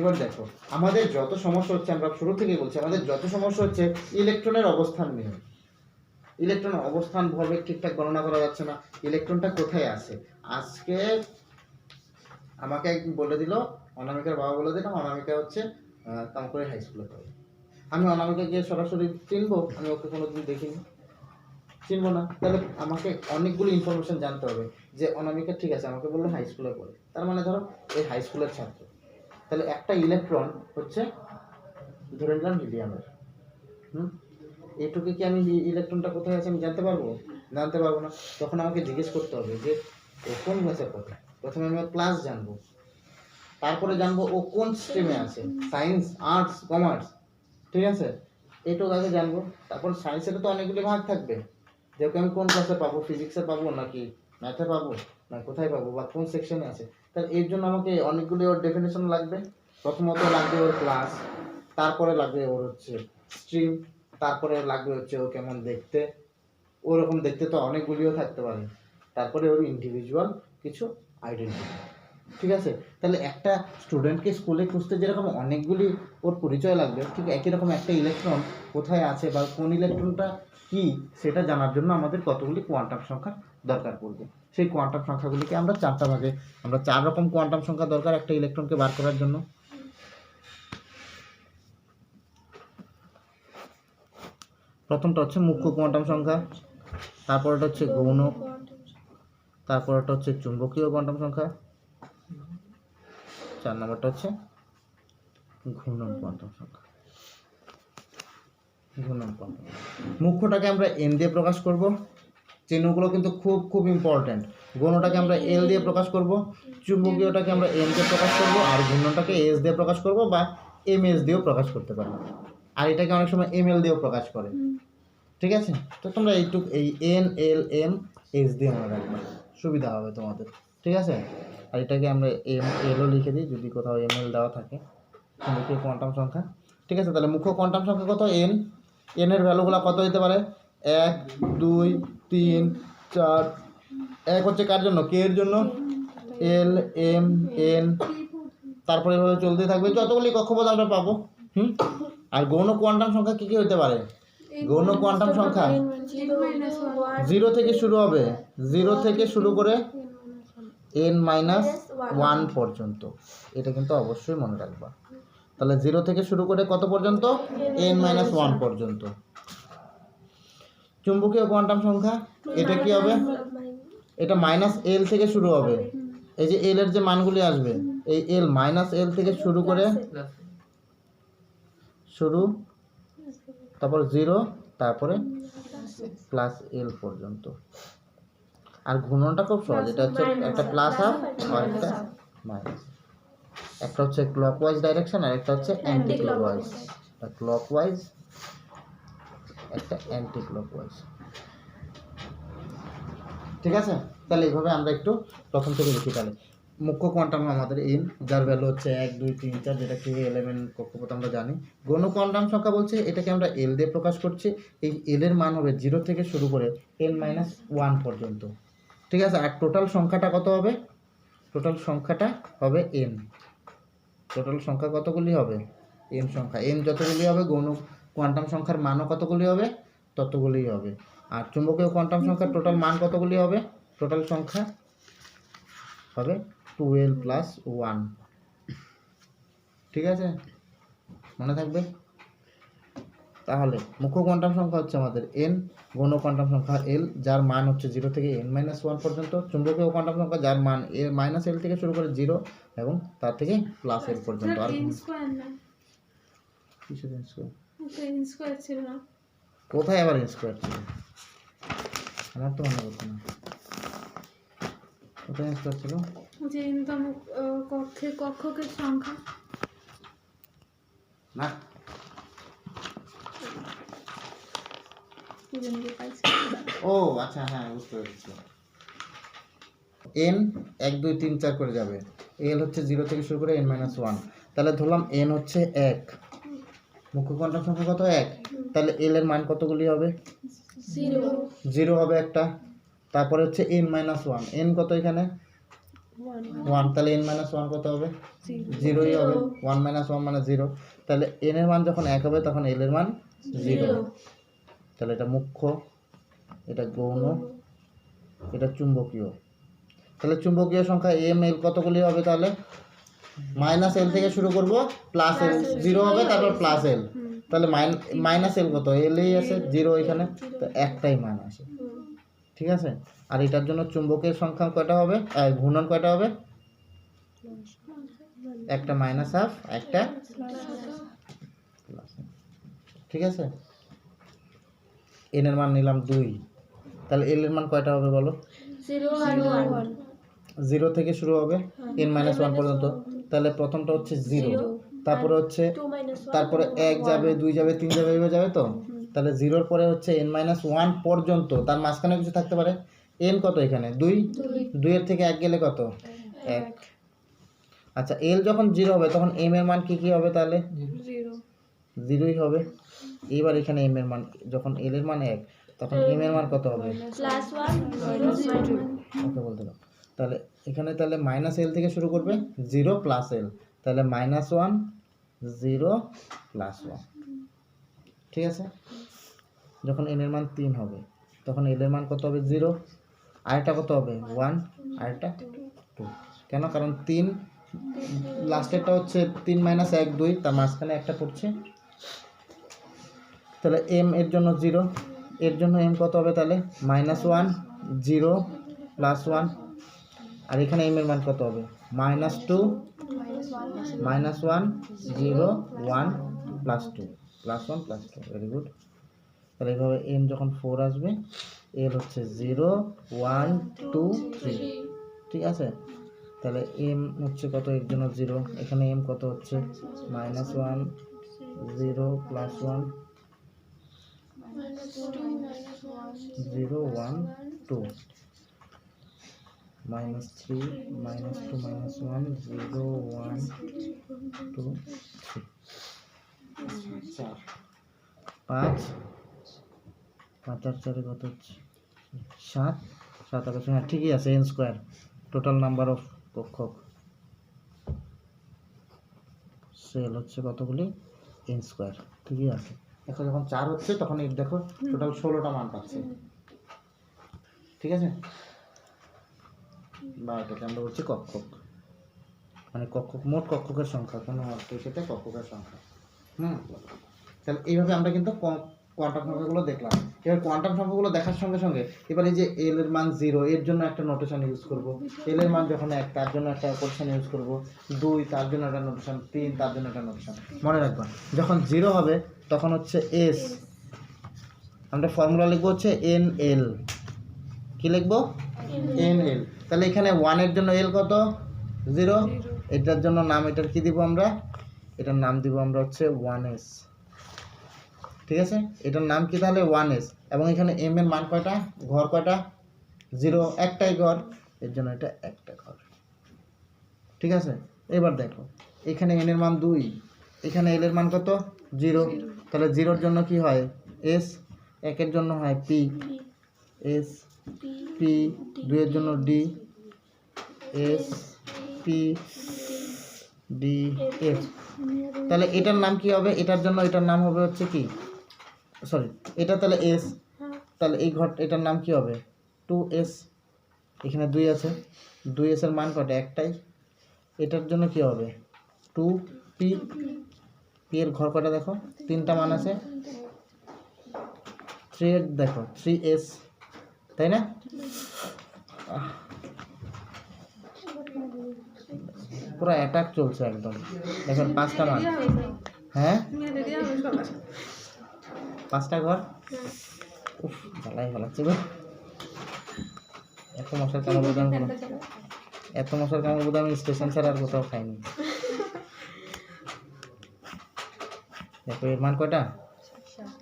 এবার দেখো, আমাদের যত সমস্যা হচ্ছে, আমরা শুরু থেকেই বলছি, আমাদের যত সমস্যা হচ্ছে ইলেকট্রনের অবস্থান নিয়ে। ইলেকট্রনের অবস্থান ভরবেগ ঠিকঠাক গণনা করা যাচ্ছে না, ইলেকট্রনটা কোথায় আছে। আজকে আমাকে একদিন বলে দিল, অনামিকার বাবা বলে দিল অনামিকা হচ্ছে কামকরে হাই স্কুলে পড়ে। আমি অনামিকা গিয়ে সরাসরি চিনবো? আমি ওকে কোনোদিন দেখিনি, চিনবো না। তাহলে আমাকে অনেকগুলো ইনফরমেশন জানতে হবে যে অনামিকা ঠিক আছে আমাকে বললো হাই স্কুলে পড়ে, তার মানে ধরো এই হাই স্কুলের ছাত্র। তাহলে একটা ইলেকট্রন হচ্ছে ধরে নিলাম হিলিয়ামের, এইটুকু কি আমি ইলেকট্রনটা কোথায় আছে আমি জানতে পারবো? জানতে পারবো না। তখন আমাকে জিজ্ঞেস করতে হবে যে ও কোন ক্লাসে পড়ে। প্রথমে আমি ক্লাস জানবো, তারপরে জানবো ও কোন স্ট্রিমে আছে, সায়েন্স, আর্টস, কমার্স। ঠিক আছে, এইটুকু আগে জানবো। তারপর সায়েন্সের তো অনেকগুলি ভাগ থাকবে, যেহেতু আমি কোন ক্লাসে পাবো, ফিজিক্সে পাবো নাকি ম্যাথে পাবো, না কোথায় পাবো, বা কোন সেকশনে আছে। তাহলে এর জন্য আমাকে অনেকগুলি ওর ডেফিনেশন লাগবে। প্রথমত লাগবে ওর ক্লাস, তারপরে লাগবে ওর হচ্ছে স্ট্রিম, তারপরে লাগবে হচ্ছে ও কেমন দেখতে, ওরকম দেখতে তো অনেকগুলিও থাকতে পারে, তারপরে ওর ইন্ডিভিজুয়াল কিছু আইডেন্টিটি। ঠিক আছে, তাহলে একটা স্টুডেন্টকে স্কুলে খুঁজতে যেরকম অনেকগুলি ওর পরিচয় লাগবে, ঠিক একই রকম একটা ইলেকট্রন কোথায় আছে বা কোন ইলেকট্রনটা কি সেটা জানার জন্য আমাদের কতগুলি কোয়ান্টাম সংখ্যা দরকার পড়বে। সেই কোয়ান্টাম সংখ্যাগুলিকে আমরা চারটা ভাগে, আমরা 4 রকম কোয়ান্টাম সংখ্যা দরকার একটা ইলেকট্রনকে বার করার জন্য। প্রথমটা হচ্ছে মুখ্য কোয়ান্টাম সংখ্যা, তারপরটা হচ্ছে গৌণ, তারপরটা হচ্ছে চুম্বকীয় কোয়ান্টাম সংখ্যা, 4 নম্বরটা হচ্ছে ঘূর্ণন কোয়ান্টাম সংখ্যা। ঘূর্ণন কোয়ান্টাম মুখ্যটাকে আমরা এন দিয়ে প্রকাশ করব, চিহ্নগুলো কিন্তু খুব খুব ইম্পর্ট্যান্ট। গৌণটাকে আমরা এল দিয়ে প্রকাশ করব, চুম্বকীয়টাকে আমরা এম দিয়ে প্রকাশ করব, আর ঘূর্ণনটাকে এস দিয়ে প্রকাশ করব বা এম এস দিয়েও প্রকাশ করতে পারি, আর এটাকে অনেক সময় এম এল দিয়েও প্রকাশ করে। ঠিক আছে, তো তোমরা এইটুক এই এন এল এম এস দিয়ে মনে রাখবে, সুবিধা হবে তোমাদের। ঠিক আছে, আর এটাকে আমরা এম এলও লিখে দিই যদি কোথাও এম এল দেওয়া থাকে, চুম্বকীয় কোয়ান্টাম সংখ্যা। ঠিক আছে, তাহলে মুখ্য কোয়ান্টাম সংখ্যা কত? এন। এনের ভ্যালুগুলো কত হতে পারে? 1 2 3 4। 1 হচ্ছে কার জন্য? কে এর জন্য। এল এম এন, তারপরে এভাবে চলতেই থাকবে, যতগুলি কক্ষপথ আমরা পাবো। আর গৌণ কোয়ান্টাম সংখ্যা কী কী হতে পারে? গৌণ কোয়ান্টাম সংখ্যা 0 থেকে শুরু হবে, 0 থেকে শুরু করে n-1 পর্যন্ত। এটা কিন্তু অবশ্যই মনে রাখবা। তাহলে 0 থেকে শুরু করে কত পর্যন্ত? n-1 পর্যন্ত। চুম্বকীয় কোয়ান্টাম সংখ্যা এটা কি হবে? এটা -l থেকে শুরু হবে। এই যে l এর যে মানগুলি আসবে, এই l -l থেকে শুরু করে শুরু, তারপর 0, তারপরে +l পর্যন্ত। আর ঘূর্ণনটা খুব সহজ, এটা হচ্ছে একটা প্লাস হাফ আর একটা মাইনাস। একটা হচ্ছে ক্লকওয়াইজ ডাইরেকশন আর একটা হচ্ছে অ্যান্টি ক্লকওয়াইজ। একটা ক্লকওয়াইজ, একটা অ্যান্টি ক্লকওয়াইজ। ঠিক আছে, তাহলে এইভাবে আমরা একটু প্রথম থেকে লিখি। তাহলে মুখ্য কোয়ান্টাম আমাদের এন, যার ভ্যালু হচ্ছে 1 2 3 4, যেটা কি এলিমেন্ট কক্ষপথ আমরা জানি। গৌণ কোয়ান্টাম সংখ্যা বলছে এটাকে আমরা এল দিয়ে প্রকাশ করছি। এই এল এর মান হবে 0 থেকে শুরু করে n-1 পর্যন্ত। ঠিক আছে, আর টোটাল সংখ্যাটা কত হবে? টোটাল সংখ্যাটা হবে এন। টোটাল সংখ্যা কতগুলি হবে? এন সংখ্যা। এন যতগুলি হবে গৌণ কোয়ান্টাম সংখ্যার মানও কতগুলি হবে? ততগুলিই হবে। আর চুম্বকীয় কোয়ান্টাম সংখ্যার টোটাল মান কতগুলি হবে? টোটাল সংখ্যা হবে 12 + 1। ঠিক আছে, মনে থাকবে। তাহলে মুখ্য কোয়ান্টাম সংখ্যা হচ্ছে আমাদের এন, গৌণ কোয়ান্টাম সংখ্যা এল, যার মান হচ্ছে 0 থেকে n-1 পর্যন্ত। চুম্বকীয় কোয়ান্টাম সংখ্যা যার মান -l থেকে শুরু করে 0 এবং তার থেকে +l পর্যন্ত। আর কিসের n স্কয়ার? ছিল না, কোথায় আবার n স্কয়ার ছিল? আমার তো মনে হচ্ছে না কোথায় n স্কয়ার ছিল। যে ইনতম কক্ষকের সংখ্যা না, ও আচ্ছা, হ্যাঁ বুঝতে পেরেছি। n 1 2 3 4 করে যাবে, l হচ্ছে 0 থেকে শুরু করে n-1। তাহলে ধরলাম n হচ্ছে 1, মুখ্য কোয়ান্টাম সংখ্যা কত? 1। তাহলে l এর মান কতগুলি হবে? 0 হবে একটা। তারপরে হচ্ছে n-1, n কত এখানে? 1। তাহলে n-1 কত হবে? 0ই হবে। 1 - 1 মানে 0। তাহলে n এর মান যখন 1 হবে তখন l এর মান 0। তাহলে এটা মুখ্য, এটা গৌণ, এটা চুম্বকীয়। তাহলে চুম্বকীয় সংখ্যা m l কতগুলি হবে? তাহলে -l থেকে শুরু করব, +l 0 হবে, তারপর +l। তাহলে -l কত? l এই আছে, 0 এখানে, তো একটাই মান আসে। ঠিক আছে, আর এটার জন্য চুম্বকের সংখ্যা কয়টা হবে? ঘূর্ণন কয়টা হবে? একটা -1/2, একটা +। ঠিক আছে, n এর মান নিলাম 2, তাহলে l এর মান কয়টা হবে বলো? 0 থেকে শুরু হবে n-1 পর্যন্ত। তাহলে প্রথমটা হচ্ছে 0, তারপরে হচ্ছে, তারপরে 1 যাবে, 2 যাবে, 3 যাবে, এইভাবে যাবে তো। তাহলে 0-র পরে হচ্ছে n-1 পর্যন্ত, তার মাঝখানে কিছু থাকতে পারে। n কত এখানে? 2। 2 এর থেকে 1 গেলে কত? 1। আচ্ছা, l যখন 0 হবে তখন m এর মান কি কি হবে? তাহলে 0ই হবে। এইবার এখানে m এর মান, যখন l এর মান 1 তখন m এর মান কত হবে? ওকে বলতে দাও। তাহলে এখানে তাহলে -l থেকে শুরু করবে, 0 + l, তাহলে -1 0 + 1। ঠিক আছে, যখন n এর মান 3 হবে তখন l এর মান কত হবে? 0। আরেকটা কত হবে? 1, আরেকটা 2। কেন? কারণ 3 লাস্টেরটা হচ্ছে 3 - 1 2, তার মাঝখানে একটা পড়ছে। তাহলে m এর জন্য 0, এর জন্য m কত হবে? তাহলে -1 0 + 1। আর এখানে এম এর মান কত হবে? -2 -1 0 1 +2 +1 +2। Very good. তাহলে এইভাবে এম যখন 4 আসবে, এল হচ্ছে 0 1 2 3, ঠিক আছে? তাহলে এম হচ্ছে কত? এর জন্য 0, এখানে এম কত হচ্ছে? -1 0 +1 0 1 2 -3 -2 -1 0 1 2 3 4 5 5 আর 4 কত হচ্ছে? 7 7 আর 5, হ্যাঁ ঠিকই আছে, n square total number of কক্ষক সেল হচ্ছে কতগুলি? n স্কোয়ার, ঠিকই আছে। এখন যখন 4 হচ্ছে তখন এই দেখো টোটাল 16টা মান পাচ্ছে, ঠিক আছে? বা এটাকে আমরা বলছি কক্ষক, মানে কক্ষক, মোট কক্ষকের সংখ্যা, কোনো অর্থের সাথে কক্ষকের সংখ্যা। তাহলে এইভাবে আমরা কিন্তু কোয়ান্টাম সংখ্যাগুলো দেখলাম। এবার কোয়ান্টাম সংখ্যাগুলো দেখার সঙ্গে সঙ্গে এবার এই যে এল এর মান 0 এর জন্য একটা নোটেশন ইউজ করব, এল এর মান যখন 1 তার জন্য একটা কোটেশন ইউজ করব, 2 তার জন্য একটা নোটেশন, 3 তার জন্য একটা নোটেশন। মনে রাখবা যখন 0 হবে তখন হচ্ছে এস, আমরা ফর্মুলা লিখবো হচ্ছে এন এল। কি লিখবো? N L. তাহলে এখানে 1 এর জন্য এল কত? 0। এটার জন্য নাম, এটার কি দিব আমরা? এটার নাম দিব আমরা হচ্ছে 1s, ঠিক আছে? এটার নাম কি তাহলে? 1s। এবং এখানে এম এর মান কয়টা? ঘর কয়টা? 0, একটাই ঘর, এর জন্য এটা একটা ঘর, ঠিক আছে? এবার দেখো এখানে এন এর মান 2, এখানে এল এর মান কত? 0। তাহলে 0 এর জন্য কি হয়? s, 1 এর জন্য হয় p, s p, 2 এর জন্য d, s p d f। তাহলে এটার নাম কি হবে? এটার জন্য এটার নাম হবে হচ্ছে কি, সরি এটা তাহলে এস, তাহলে এই ঘর এটার নাম কি হবে? 2s। এখানে 2 আছে, 2s এর মান কত? একটাই। এটার জন্য কি হবে? 2p, p এর ঘর কটা দেখো? 3টা মান আছে। 3 এর দেখো 3s, তাই না? পুরো অ্যাটাক চলছে একদম। দেখেন 5টা মান, হ্যাঁ 5টা ঘর। উফ জ্বালাই ভালাচ্ছে গো, এত মশার কামড় বোধ আমি এত মশার কামড় বোধ আমি স্টেশন ছাড়া আর কোথাও খাইনি। দেখো এর মান কয়টা?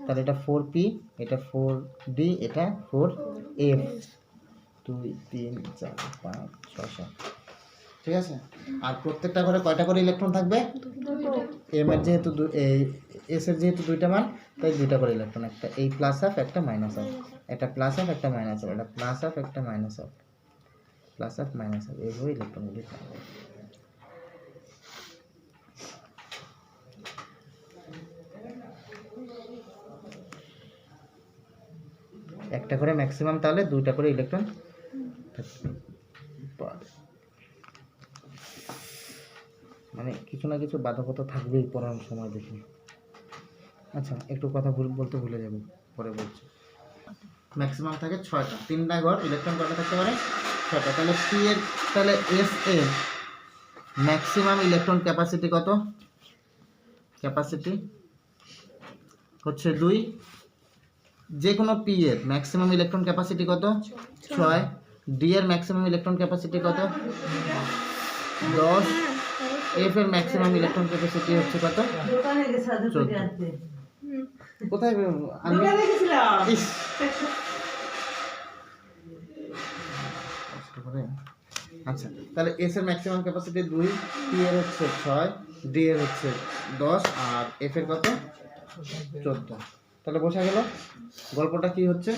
তাহলে এটা 4p, এটা 4d, এটা 4f, 2 3 4 5 6 7, ঠিক আছে? আর প্রত্যেকটা ঘরে কয়টা করে ইলেকট্রন থাকবে? এম এর যেহেতু এস এর যেহেতু 2টা মান, তাই 2টা করে ইলেকট্রন, একটা এই প্লাস হাফ, একটা মাইনাস হাফ, একটা প্লাস হাফ, একটা মাইনাস হাফ, একটা প্লাস হাফ, একটা minus half, plus half minus half, এইভাবে ইলেকট্রনগুলি থাকবে। একটা করে ম্যাক্সিমাম তাহলে 2টা করে ইলেকট্রন থাকবে, মানে কিছু না কিছু বাধকতা থাকবেই পড়ানোর সময় দেখি। আচ্ছা একটু কথা বলতে ভুলে যাবো, পরে বলছি। ম্যাক্সিমাম থাকে 6টা, 3টা ঘর, ইলেকট্রন কয়টা থাকতে পারে? 6টা। তাহলে পি এর, তাহলে এস এর ম্যাক্সিমাম ইলেকট্রন ক্যাপাসিটি কত? ক্যাপাসিটি হচ্ছে 2। যে কোনো পি এর ম্যাক্সিমাম ইলেকট্রন ক্যাপাসিটি কত? 6। ডি এর ম্যাক্সিমাম ইলেকট্রন ক্যাপাসিটি কত? 10। এফ এর ম্যাক্সিমাম ইলেকট্রন ক্যাপাসিটি হচ্ছে কত? 14। কোথায় আমি আচ্ছা তাহলে এস এর ম্যাক্সিমাম ক্যাপাসিটি 2, পি এর হচ্ছে 6, ডি এর হচ্ছে 10, আর এফ এর কত? 14। তাহলে বোঝা গেল গল্পটা কি হচ্ছে।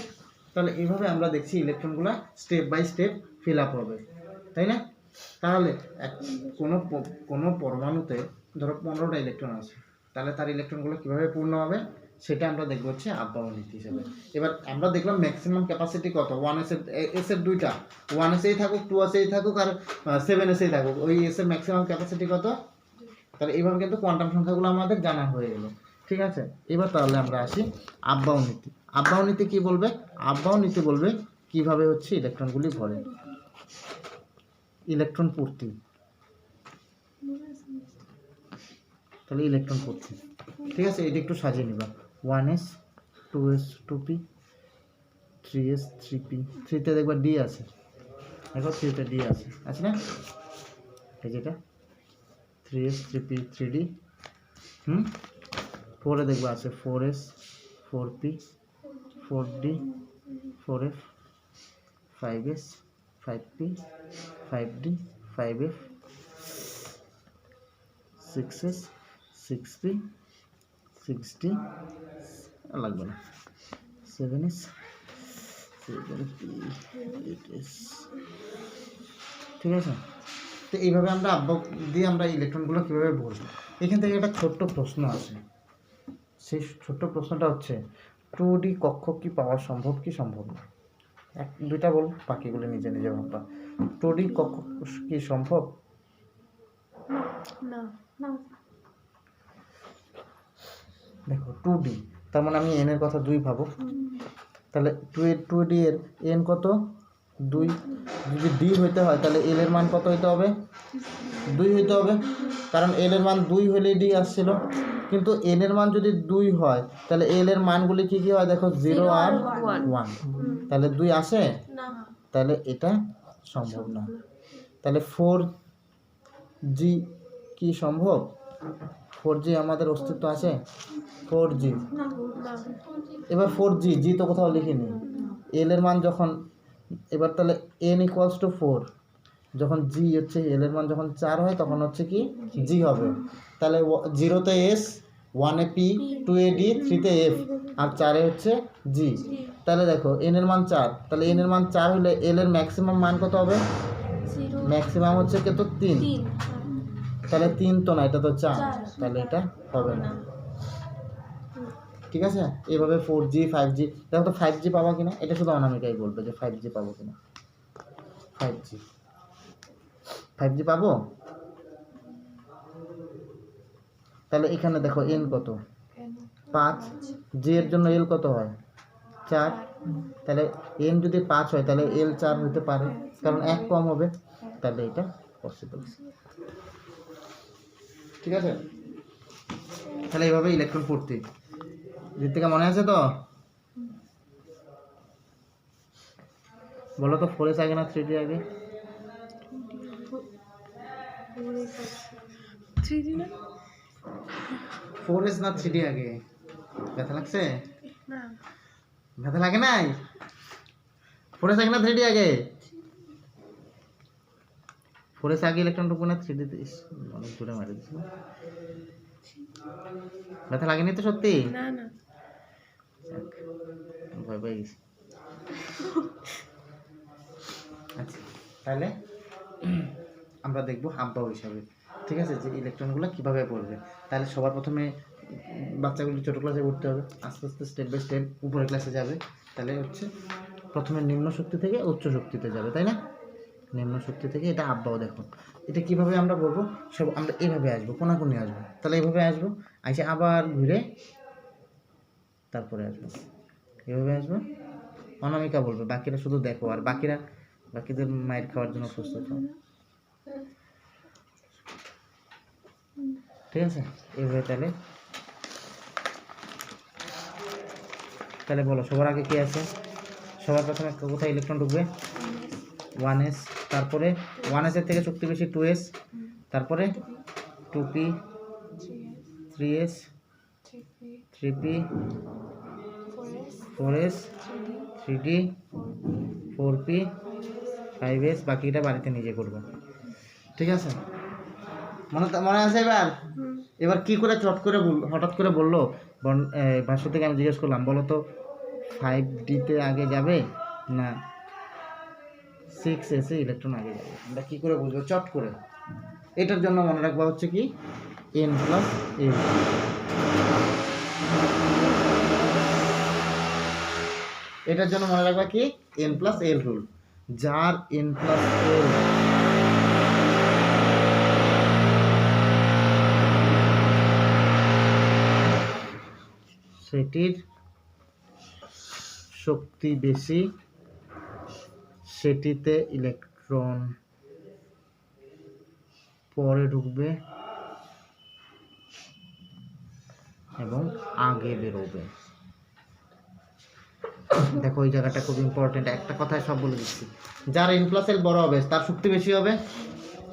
তাহলে এইভাবে আমরা দেখছি ইলেকট্রনগুলো step by step fill up হবে, তাই না? তাহলে কোনো পরমাণুতে ধরো 15টা ইলেকট্রন আছে, তাহলে তার ইলেকট্রনগুলো কীভাবে পূর্ণ হবে সেটা আমরা দেখবো হচ্ছে আপ-ডাউন নীতি হিসেবে। এবার আমরা দেখলাম ম্যাক্সিমাম ক্যাপাসিটি কত? 1s এর 2টা, 1sই থাকুক, 2sই থাকুক, আর 7sই থাকুক, ওই s এর ম্যাক্সিমাম ক্যাপাসিটি কত? তাহলে এইভাবে কিন্তু কোয়ান্টাম সংখ্যাগুলো আমাদের জানা হয়ে গেল, ঠিক আছে? এবার তাহলে আমরা আসি আপ-ডাউন নীতি। আপ-ডাউন নীতি কী বলবে? আপ-ডাউন নীতি বলবে কীভাবে হচ্ছে ইলেকট্রনগুলি ভরে। ইলেকট্রন পূর্তি, তাহলে ইলেকট্রন পূর্তি। ঠিক আছে, এটা একটু সাজিয়ে নিবা। 1s 2s 2p 3s 3p, 3তে দেখবা ডি আছে, দেখো 3তে ডি আছে না, এই যেটা 3s 3p 3d। 4এ দেখবা আছে 4s 4p 4d 4f 5s 5p 5d 5f 6s 6p 6d লাগবে না 7s 7p 8s। ঠিক আছে, তো এইভাবে আমরা আব্বক দিয়ে আমরা ইলেকট্রনগুলো কীভাবে বলবো। এখান থেকে একটা ছোট্ট প্রশ্ন আছে, সেই ছোট্ট প্রশ্নটা হচ্ছে 2D কক্ষ কি পাওয়া সম্ভব কি সম্ভব না? দুইটা বল, বাকিগুলো নিজে নিজে ভাববা। 2D কক্ষ কি সম্ভব? না না, দেখো 2D, তার মানে আমি এন এর কথা 2 ভাবো, তাহলে 2D এর এন কত 2, যদি ডি হইতে হয় তাহলে এল এর মান কত হইতে হবে 2 হইতে হবে, কারণ এল এর মান 2 হলে ডি আসছিল। কিন্তু এন এর মান যদি 2 হয় তাহলে এল এর মানগুলি কি কি হয় দেখো 0 আর 1, তাহলে 2 আসে না, তাহলে এটা সম্ভব না। তাহলে 4G কি সম্ভব? 4G আমাদের অস্তিত্ব আছে 4G। না, না, এবার 4G জি তো কোথাও লিখিনি, এল এর মান যখন, এবার তাহলে n ইকুয়ালস টু 4, যখন জি হচ্ছে এল এর মান যখন 4 হয় তখন হচ্ছে কি জি হবে। তাহলে 0তে এস, 1এ পি, 2এ ডি, 3তে এফ, আর 4এ হচ্ছে জি। তাহলে দেখো এন এর মান 4, তাহলে এন এর মান 4 হলে এল এর ম্যাক্সিমাম মান কত হবে? ম্যাক্সিমাম হচ্ছে কত 3, তাহলে 3 তো না, এটা তো 4, তাহলে এটা হবে না। ঠিক আছে, এইভাবে 4G 5G, দেখো তো 5G পাবা কিনা, এটা শুধু অনামিকাই বলবে যে 5G পাবো কিনা। 5G পাবো, তাহলে এখানে দেখো এন কত 5, জি এর জন্য এল কত হয় 4, তাহলে এন যদি 5 হয় তাহলে এল 4 হতে পারে, কারণ 1 কম হবে, তাহলে এটা পসিবল। ঠিক আছে, তাহলে এইভাবে ইলেকট্রন পড়তে থেকে মনে আছে তো? বলো তো 4s আগে না 3D আগে? 3D না, 4s না 3D আগে? ব্যথা লাগছে? না, ব্যথা লাগে নাই? 4s আগে না 3D আগে? 4s আগে ইলেকট্রন ঢুকবে না 3D তে? অনেক দূরে মারি দিচ্ছি, ব্যথা লাগেনি তো সত্যি? না, না, ভয় পেয়ে গেছি। আচ্ছা, তাহলে আমরা দেখবো হাবভাব হিসাবে, ঠিক আছে, যে ইলেকট্রনগুলো কীভাবে পড়বে। তাহলে সবার প্রথমে বাচ্চাগুলি ছোটো ক্লাসে উঠতে হবে, আস্তে আস্তে স্টেপ বাই স্টেপ উপরের ক্লাসে যাবে। তাহলে হচ্ছে প্রথমে নিম্ন শক্তি থেকে উচ্চ শক্তিতে যাবে, তাই না? নিম্ন শক্তি থেকে এটা হাবভাব। দেখো এটা কীভাবে আমরা বলবো, সব আমরা এইভাবে আসবো, কোনাকুনি আসবো, তাহলে এইভাবে আসবো, এসে আবার ঘুরে তারপরে আসবো, এভাবে আসবো, অনামিকা বলবে, বাকিরা শুধু দেখো, আর বাকিদের মায়ের খাওয়ার জন্য প্রস্তুত হও। ঠিক আছে, এইভাবে তাহলে বলো সবার আগে কি আছে? সবার প্রথমে কোথায় ইলেকট্রন ঢুকবে? 1s, তারপরে 1s এর থেকে শক্তি বেশি 2s, তারপরে 2p 3s 3p 4s 3d 4p 5s, বাকিটা বাড়িতে নিজে করবে। ঠিক আছে, মনে আছে? এবার কি করে চট করে হঠাৎ করে বললো ভাষ্য থেকে? আমি জিজ্ঞেস করলাম বলো তো 5Dতে আগে যাবে না 6s এ ইলেকট্রন আগে যাবে, আমরা কি করে বুঝবো চট করে? এটার জন্য মনে রাখবা হচ্ছে কি n প্লাস l, এটার জন্য মনে রাখবা কি n প্লাস l রুল। যার n প্লাস l সেটির শক্তি বেশি, সেটিতে ইলেকট্রন পরে ঢুকবে এবং আগে বেরোবে। দেখো এই জায়গাটা খুব ইম্পর্টেন্ট, একটা কথায় সব বলে দিচ্ছি। যার n প্লাস এল বড় হবে তার শক্তি বেশি হবে,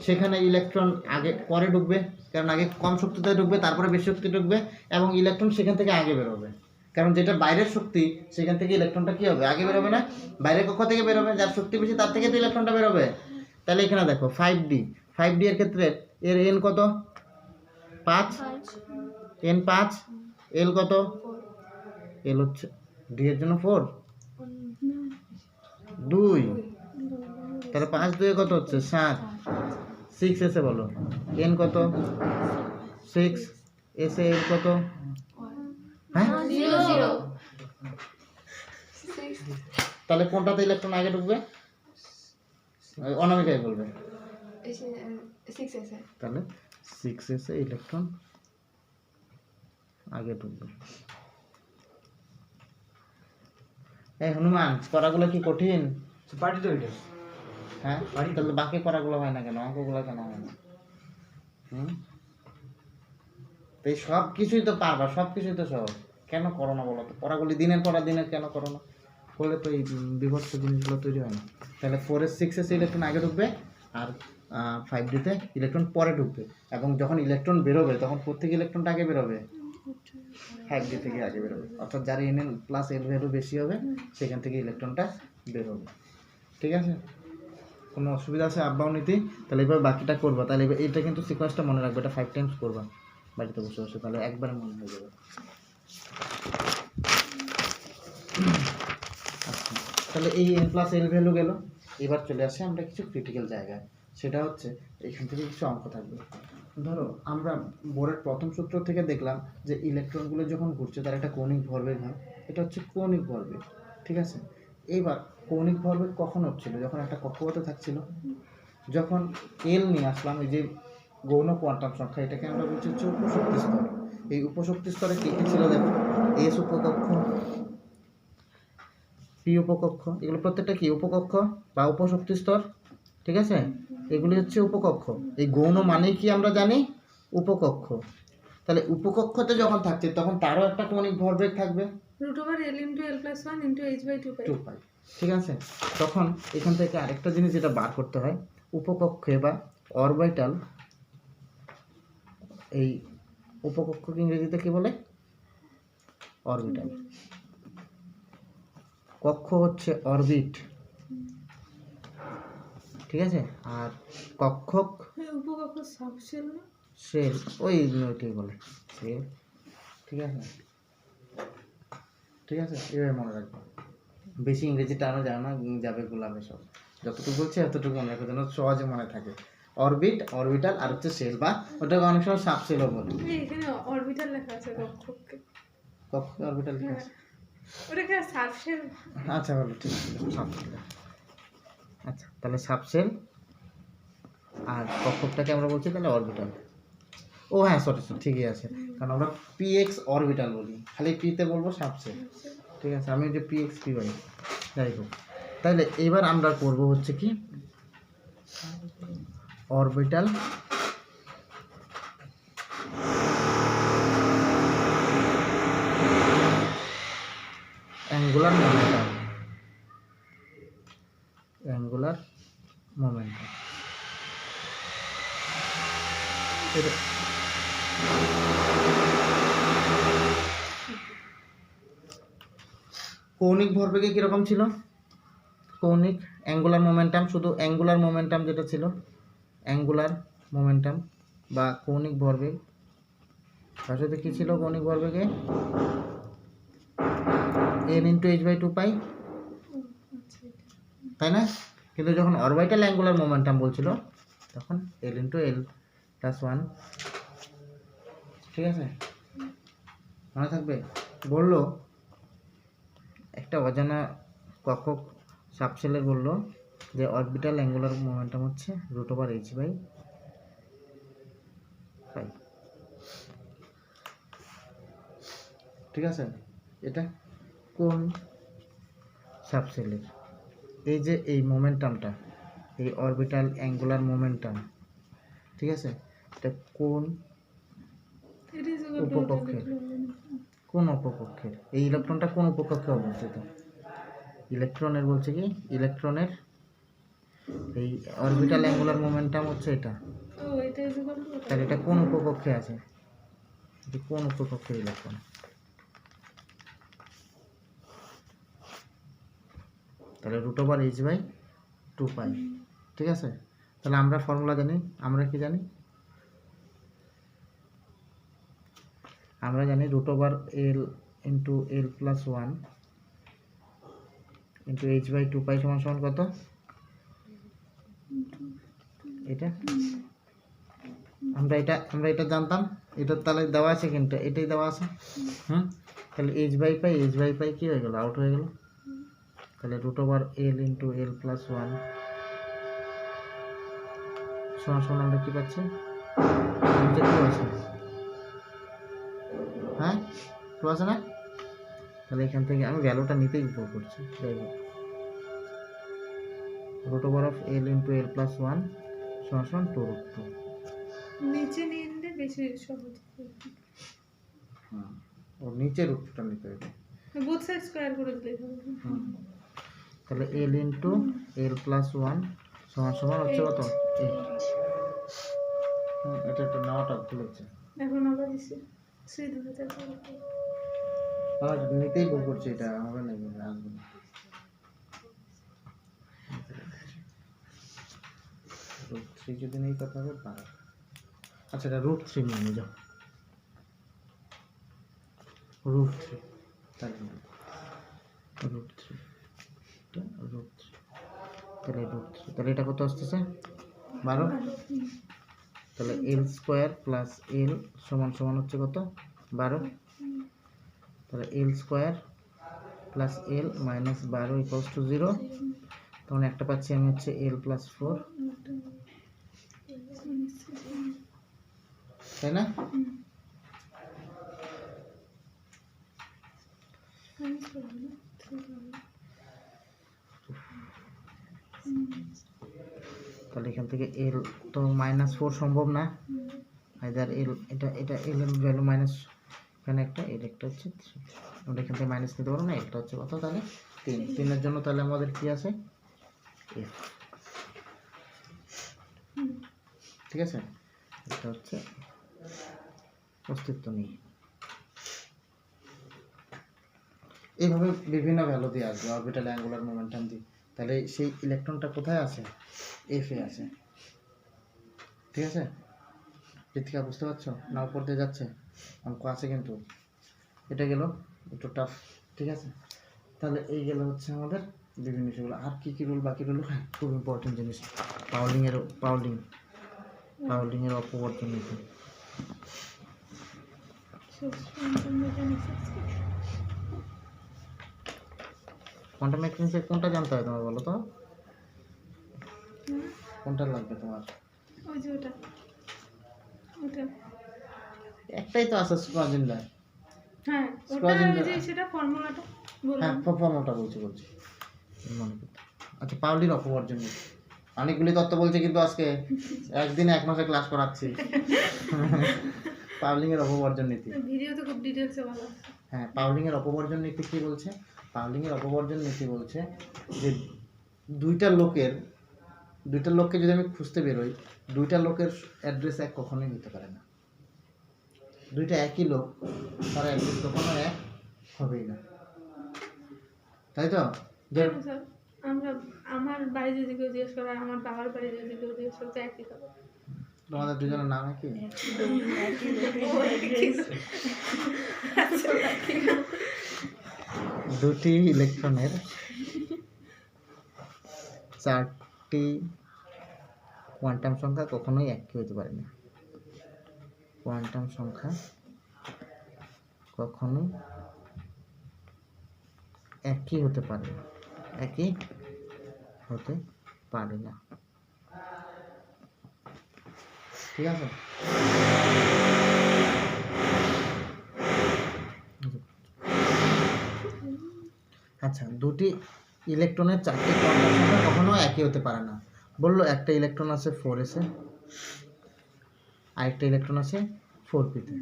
সেখানে ইলেকট্রন আগে পরে ঢুকবে, কারণ আগে কম শক্তিতে ঢুকবে তারপরে বেশি শক্তি ঢুকবে, এবং ইলেকট্রন সেখান থেকে আগে বেরোবে, কারণ যেটা বাইরের শক্তি সেখান থেকে ইলেকট্রনটা কি হবে, আগে বেরোবে না, বাইরের কক্ষ থেকে বেরোবে, যার শক্তি বেশি তার থেকে তো ইলেকট্রনটা বেরোবে। তাহলে এখানে দেখো 5d এর ক্ষেত্রে এর n কত, 5, n 5, l কত, l হচ্ছে d এর জন্য 4, 2, তাহলে 5 2 কত হচ্ছে 7, 6 এসে বলো n কত, 6 এসে l কত, হ্যাঁ তাহলে কোনটাতে ইলেকট্রন আগে ঢুকবে, অনামিকাই বলবে, তাহলে 6 এসে ইলেকট্রন আগে ঢুকবে। এই হনুমান পড়াগুলো কি কঠিন? পার্টি তো এটা হ্যাঁ, তাহলে বাকি পড়াগুলো হয় না কেন, অঙ্কগুলো কেন হয় না? তো এই সব কিছুই তো পারবা, সব কিছুই তো সহজ, কেন করো না বলো তো? পড়াগুলি দিনের পড়া দিনের কেন করো না? করলে তো এই বিভৎস জিনিসগুলো তৈরি হয় না। তাহলে 4 এর 6 এসে ইলেকট্রন আগে ঢুকবে, আর 5d-তে ইলেকট্রন পরে ঢুকবে, এবং যখন ইলেকট্রন বেরোবে তখন প্রত্যেক ইলেকট্রনটা আগে বেরোবে, 5d থেকে আগে বেরোবে, অর্থাৎ যার n প্লাস l ভ্যালু বেশি হবে সেখান থেকে ইলেকট্রনটা বেরোবে। ঠিক আছে, কোনো অসুবিধা আছে আব্বাও নীতি? তাহলে এবার বাকিটা করবা, তাহলে এবার এইটা কিন্তু সিকোয়েন্সটা মনে রাখবে, এটা 5 টাইমস করবা বাড়িতে বসে বসে, তাহলে একবারে মনে হয়ে যাবে। আচ্ছা, তাহলে এই n প্লাস l ভ্যালু গেল। এবার চলে আসে আমরা কিছু ক্রিটিক্যাল জায়গায়, সেটা হচ্ছে এখান থেকে কিছু অঙ্ক থাকবে। ধরো আমরা বোরের প্রথম সূত্র থেকে দেখলাম যে ইলেকট্রনগুলো যখন ঘুরছে তার একটা কৌণিক ভরবেগ হয়, এটা হচ্ছে কৌণিক ভরবেগ। ঠিক আছে, এইবার কৌণিক ভরবেগ কখন হচ্ছিল, যখন একটা কক্ষপথে থাকছিল। যখন এল নিয়ে আসলাম, এই যে গৌণ কোয়ান্টাম সংখ্যা, এটাকে আমরা বলছি হচ্ছে উপশক্তি স্তর। এই উপশক্তি স্তরে কী কী ছিল দেখো, এস উপকক্ষ, পি উপকক্ষ, এগুলো প্রত্যেকটা কি উপকক্ষ বা উপশক্তি স্তর। ঠিক আছে, এগুলি হচ্ছে উপকক্ষ। এই গৌণ মানেই কি আমরা জানি, উপকক্ষ। তাহলে উপকক্ষতে যখন থাকছে তখন তারও একটা কৌণিক ভরবেগ থাকবে, √l × l+1 × h/2π। 2π। ঠিক আছে, তখন এখান থেকে আরেকটা জিনিস যেটা বার করতে হয়, উপকক্ষে বা অরবিটাল, এই উপকক্ষকে ইংরেজিতে কি বলে, অরবিটাল। কক্ষ হচ্ছে অরবিট। ঠিক আছে, আর কক্ষক উপকক্ষ সাবশেল না, শেল, ওই ওইটাই বলে শেল। ঠিক আছে, ঠিক আছে, এভাবে মনে রাখবো, বেশি ইংরেজি টানো যায় না, যাবে গোলামে সব, যতটুকু বলছি এতটুকু মনে রাখো যেন সহজে মনে থাকে। অরবিট, অরবিটাল, আর হচ্ছে সেল, বা ওটাকে অনেক সময় সাব সেলও বলে। এখানে অরবিটাল লেখা আছে কক্ষকে, কক্ষ অরবিটাল ঠিক আছে, ওটাকে সাবশেল। আচ্ছা বলো, ঠিক আছে সাবসেল। আচ্ছা, তাহলে সাবসেল আর কক্ষকটাকে আমরা বলছি তাহলে অরবিটাল। ও হ্যাঁ, সরি ঠিকই আছে, কারণ আমরা px অরবিটাল বলি, খালি পিতে বলবো সাবসেল। ঠিক আছে, আমি যে px p বলি, যাই হোক। তাহলে এবার আমরা করব হচ্ছে কি orbital angular momentum, angular momentum. কৌণিক ভরবেগে কীরকম ছিল, কৌণিক অ্যাঙ্গুলার মোমেন্টাম, শুধু অ্যাঙ্গুলার মোমেন্টাম যেটা ছিল, অ্যাঙ্গুলার মোমেন্টাম বা কৌণিক ভরবেগ, তার সাথে কী ছিল কৌণিক ভরবেগে, n × h/2π, তাই না? কিন্তু যখন অরবিটাল অ্যাঙ্গুলার মোমেন্টাম বলছিল তখন l × l+1। ঠিক আছে, মনে থাকবে। বললো একটা অজানা কক্ষক সাবসেলের বললো যে অরবিটাল অ্যাঙ্গুলার মোমেন্টাম হচ্ছে √h/π। ঠিক আছে, এটা কোন সাবসেলের, এই যে এই মোমেন্টামটা, এই অরবিটাল অ্যাঙ্গুলার মোমেন্টাম, ঠিক আছে, এটা কোন It is equal to উপকক্ষের, কোন উপকক্ষের, এই ইলেকট্রনটা কোন উপকক্ষে অবস্থিত, ইলেকট্রনের বলছে কি ইলেকট্রনের এই অরবিটাল অ্যাঙ্গুলার মোমেন্টাম হচ্ছে এটা, এটা is equal to তাহলে এটা কোন উপকক্ষে আছে, এটা কোন উপকক্ষের ইলেকট্রন, তাহলে √h/2π। ঠিক আছে, তাহলে আমরা ফর্মুলা জানি, আমরা কি জানি, আমরা জানি √L × L+1 × h/2π সমান সমান কত, এটা আমরা এটা জানতাম, এটা তাহলে দেওয়া আছে কিন্তু এটাই দেওয়া আছে, তাহলে h/π কি হয়ে গেল, আউট হয়ে গেল, তাহলে √L × L+1 সমান সমান আমরা কি পাচ্ছি, নিচে টু আছে, হ্যাঁ টু আছে না, তাহলে এখান থেকে আমি ভ্যালুটা নিতেই উপর করছি, √L × L+1 সমান সমান 2√2। নিচে নিয়ে নিলে বেশি সহজ হ্যাঁ, ওর নিচে রুটটা নিতে হবে, বোথ সাইড স্কয়ার করে দিলেই হবে। তাহলে L × L+1 সমান সমান হচ্ছে কত, এটা একটা নাওটা ভুল হচ্ছে, এখন আবার এসে সেই ধরে আমার নিতেই ভুল করছে, এটা হবে না, আসবে না, √3 যদি নেই কথা হবে পারে, আচ্ছা এটা √3 নিয়ে যাও, √3 তাহলে √3 তাহলে √3 তাহলে এটা কত আসতেছে 12, তাহলে L² + L সমান সমান হচ্ছে কত 12, তাহলে L² + L - 12 = 0, তখন একটা পাচ্ছি আমি হচ্ছে L+4, তাই না, তাহলে এখান থেকে L তো -4 সম্ভব না, আইদার L এটা L এর ভ্যালু মাইনাস, এখানে একটা L একটা হচ্ছে 3, আমরা এখান থেকে মাইনাস নিতে পারবো না, একটা হচ্ছে কত তাহলে 3 এর জন্য তাহলে আমাদের কি আছে F, ঠিক আছে, এটা হচ্ছে অস্তিত্ব নেই। এইভাবে বিভিন্ন ভ্যালু দিয়ে আসবে অরবিটাল অ্যাঙ্গুলার মোমেন্টাম দিয়ে, তাহলে সেই ইলেকট্রনটা কোথায় আছে, এফ এ আছে, ঠিক আছে, ঋতিকা বুঝতে পারছো না, উপর দিয়ে যাচ্ছে অঙ্ক আছে কিন্তু, এটা গেল একটু টাফ, ঠিক আছে, তাহলে এই গেল হচ্ছে আমাদের বিভিন্ন বিষয়গুলো, আর কি কি রুল বাকি রইল, খুব ইম্পর্টেন্ট জিনিস, পাউলিং এর অপবর্জন নীতি, কোয়ান্টাম মেকানিক্সে কোনটা জানতে হয় তোমার বলো তো, কোনটা লাগবে তোমার, ওই যে ওটা একটাই তো আছে স্ক্রজিনডার, হ্যাঁ ওটা ওই যে সেটা ফর্মুলাটা হ্যাঁ বললাম, ফর্মুলাটা বলছি মনে করতে, আচ্ছা পাউলির অপবর্জন নীতি, অনেকগুলি তত্ত্ব বলছে কিন্তু আজকে একদিনে 1 মাসে ক্লাস করাচ্ছি, পাউলিং এর অপবর্জন নীতি, ভিডিওতে খুব ডিটেইলসে বলা আছে। হ্যাঁ পাউলিং এর অপবর্জন নীতি কি বলছে, পাউলিং এর অপবর্জন নীতি বলছে যে দুইটা লোককে যদি আমি খুঁজতে বেরোই, দুইটা লোকের অ্যাড্রেস এক কখনোই হতে পারে না, দুইটা একই লোক তার অ্যাড্রেস কখনো এক হবেই না, তাই তো, কেন স্যার আমরা আমার বাড়ি যদি কেউ জিজ্ঞেস করে আর আমার বাবার বাড়ি যদি কেউ জিজ্ঞেস করে তো একই হবে, তোমাদের দুজনের নাম কি, দুটি ইলেকট্রনের 4টি কোয়ান্টাম সংখ্যা কখনোই একই হতে পারে না, কোয়ান্টাম সংখ্যা কখনোই একই হতে পারে না, একই হতে পারে না, ঠিক আছে, আচ্ছা দুটি ইলেকট্রনের 4টি কোয়ান্টাম সংখ্যা কখনো একই হতে পারে না, বললো একটা ইলেকট্রন আছে 4s এ, আরেকটা ইলেকট্রন আছে 4p-তে।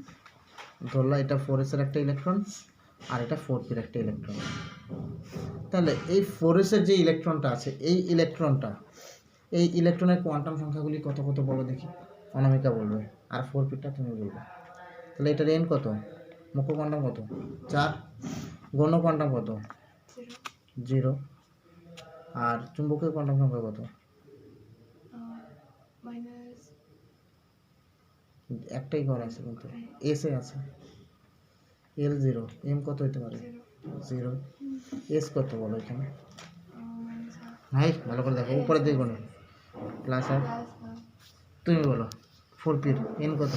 ধরলাম এটা 4s-এর একটা ইলেকট্রন আর এটা 4p-র একটা ইলেকট্রন। তাহলে এই 4s-এর যে ইলেকট্রনটা আছে এই ইলেকট্রনের কোয়ান্টাম সংখ্যাগুলি কত কত বলো দেখি। অনামিকা বলবে আর 4p-টা তুমি বলবে। তাহলে এটার n কত, মুখ্য কোয়ান্টাম কত 4, গৌণ কোয়ান্টাম কত 0, আর চুম্বকীয় কোয়ান্টাম সংখ্যা কত, একটাই ঘর আছে কিন্তু এস এ আছে, L0, m কত হতে পারে 0, s কত বলো এখানে ভাই, ভালো করে দেখো উপরে দিকে গুণ প্লাস আর তুমি বলো 4p এর n কত,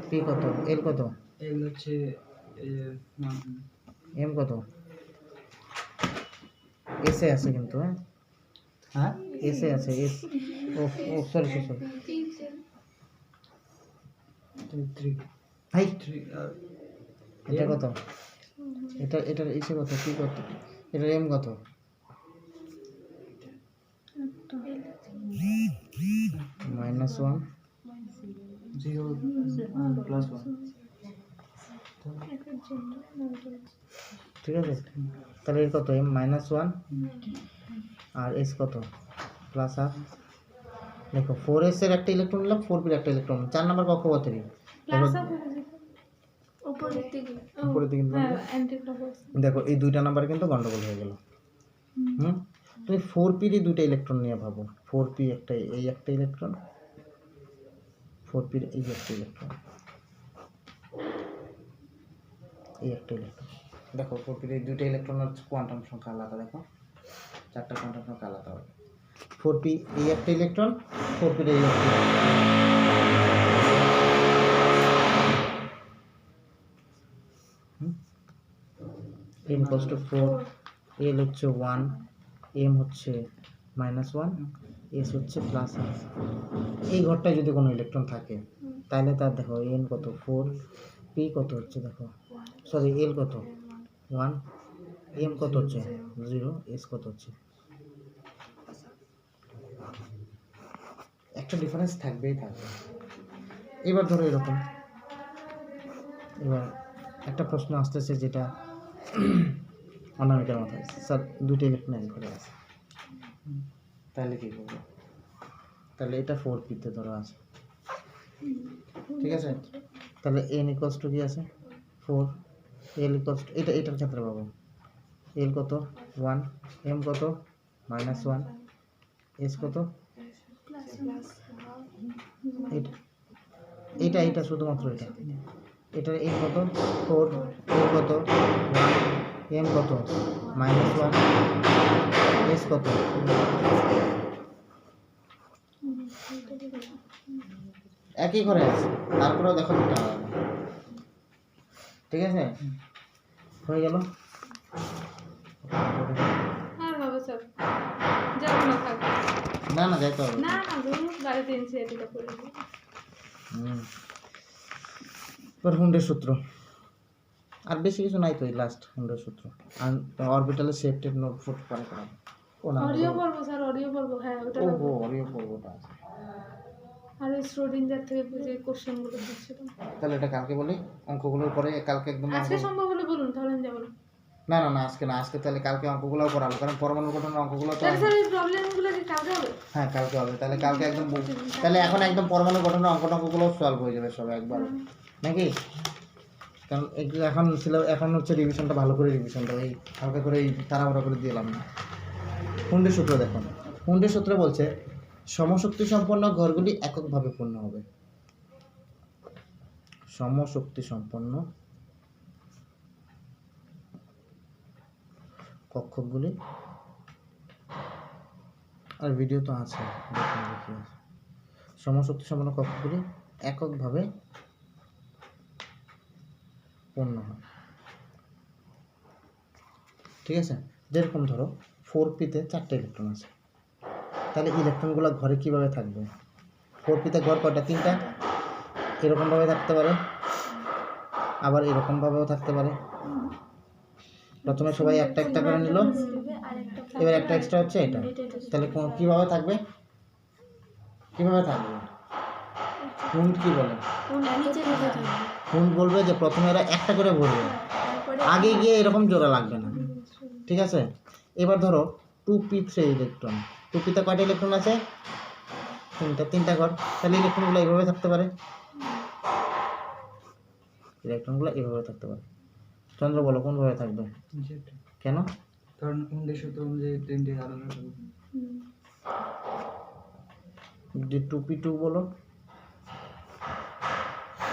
p কত, l কত, এল হচ্ছে m কত, s এ আছে কিন্তু হ্যাঁ s এ আছে s, ও সরি ভাই এটা কত, এটার ইসে কত, কি কত, এটার m কত, -1 0 প্লাস 1 ঠিক আছে। তাহলে এর কত m -1 আর s কত প্লাস আর, দেখো 4s এর একটা ইলেকট্রন নিলাম, 4p এর একটা ইলেকট্রন, 4 নাম্বার কক্ষপথেরই উপরের দিকে দেখো এই দুইটা নাম্বার কিন্তু গন্ডগোল হয়ে গেল। তুমি 4p এর দুইটা ইলেকট্রন নিয়ে ভাবো, 4p একটা, এই একটা ইলেকট্রন, 4p এর এই একটা ইলেকট্রন, এই একটা ইলেকট্রন। দেখো 4p এর এই দুইটা ইলেকট্রনের কোয়ান্টাম সংখ্যা আলাদা, দেখো চারটা কোয়ান্টাম সংখ্যা আলাদা হবে। 4p এই একটা ইলেকট্রন, 4p এর এই একটা m equals to 4, l হচ্ছে 1, m হচ্ছে -1, s হচ্ছে প্লাস আর। এই ঘরটায় যদি কোনো ইলেকট্রন থাকে তাহলে তার দেখো n কত 4, p কত হচ্ছে দেখো, সরি l কত 1, m কত হচ্ছে 0, s কত হচ্ছে, একটা ডিফারেন্স থাকবেই থাকবে। এবার ধরো এরকম, এবার একটা প্রশ্ন আসতেছে যেটা অনামিকার মাথায়, স্যার দুটো ইলেকট্রন এক ঘরে আছে, তাহলে কি করবো? তাহলে এটা 4p-তে ধরো আছে, ঠিক আছে। তাহলে n ইকুয়ালস টু কি আছে 4, l ইকুয়ালস টু এটার ক্ষেত্রে পাবো l কত 1, m কত -1, s কত, এটা শুধুমাত্র এটার n কত 4, l কত 1, m কত -1, s কত, একই ঘরে আছে, তারপরেও দেখো দুটো আলাদা, ঠিক আছে। হয়ে গেল। আর বাবা স্যার যাবো না, থাক না না যাইতে হবে, না না ধরুন বাড়িতে এনসিআরটিটা করে দিই। এবার হুন্ডের সূত্র, আর বেশি কিছু নাই তো, এই লাস্ট হুন্ডের সূত্র, আর অরবিটালের শেপটেড নোট ফুট করে করাবো। ও না অডিও পড়বো স্যার, অডিও পড়বো, হ্যাঁ ওটা ও লাগবে। অরিও পড়বোটা আছে। আর ওই শ্রোডিঞ্জার থেকে যে কোশ্চেনগুলো দিচ্ছিলাম, তাহলে এটা কালকে বলি, অঙ্কগুলোর পরে কালকে একদম আজকে সম্ভব হলে বলুন, তাহলে আমি যাবো না। না না না আজকে না, আজকে তাহলে কালকে অঙ্কগুলোও করাবো, কারণ পরমাণু গঠনের অঙ্কগুলো তো তাহলে স্যার এই প্রবলেমগুলো কি কালকে হবে? হ্যাঁ কালকে হবে। তাহলে কালকে একদম তাহলে এখন একদম পরমাণু গঠনের অঙ্কগুলো সলভ হয়ে যাবে সব একবার, নাকি? কারণ এগুলো এখন ছিল, এখন হচ্ছে রিভিশনটা ভালো করে রিভিশনটা এই হালকা করে এই তাড়াহুড়া করে দিলাম না। হুন্ডের সূত্র দেখুন, হুন্ডের সূত্র বলছে সমশক্তি সম্পন্ন ঘরগুলি এককভাবে পূর্ণ হবে। সমশক্তি সম্পন্ন কক্ষগুলি, আর ভিডিও তো আছে, দেখি সমশক্তি সম্পন্ন কক্ষগুলি এককভাবে পূর্ণ হয়, ঠিক আছে। যেরকম ধরো 4p-তে 4টে ইলেকট্রন আছে, তাহলে ইলেকট্রনগুলো ঘরে কিভাবে থাকবে? 4p-তে ঘর কয়টা? 3টা। এরকমভাবে থাকতে পারে, আবার এরকমভাবেও থাকতে পারে। প্রথমে সবাই একটা একটা করে নিল, এবার একটা এক্সট্রা হচ্ছে এটা, তাহলে কিভাবে থাকবে, কিভাবে থাকবে? হুন্ড কি বলে? হুন্ড বলবে যে প্রথমে এরা একটা করে ভরবে, আগে গিয়ে এরকম জোড়া লাগবে না, ঠিক আছে? এবার ধরো 2p3 ইলেকট্রন, 2pতে কয়টা ইলেকট্রন আছে? তিনটা ঘর, তাহলে ইলেকট্রনগুলো এইভাবে থাকতে পারে, ইলেকট্রনগুলো এইভাবে থাকতে পারে। চন্দ্র বলো কোনভাবে থাকবে? যেটা কেন? কারণ হুন্ডের সূত্র অনুযায়ী তিনটে আলাদা হবে। যে 2p2 বলো,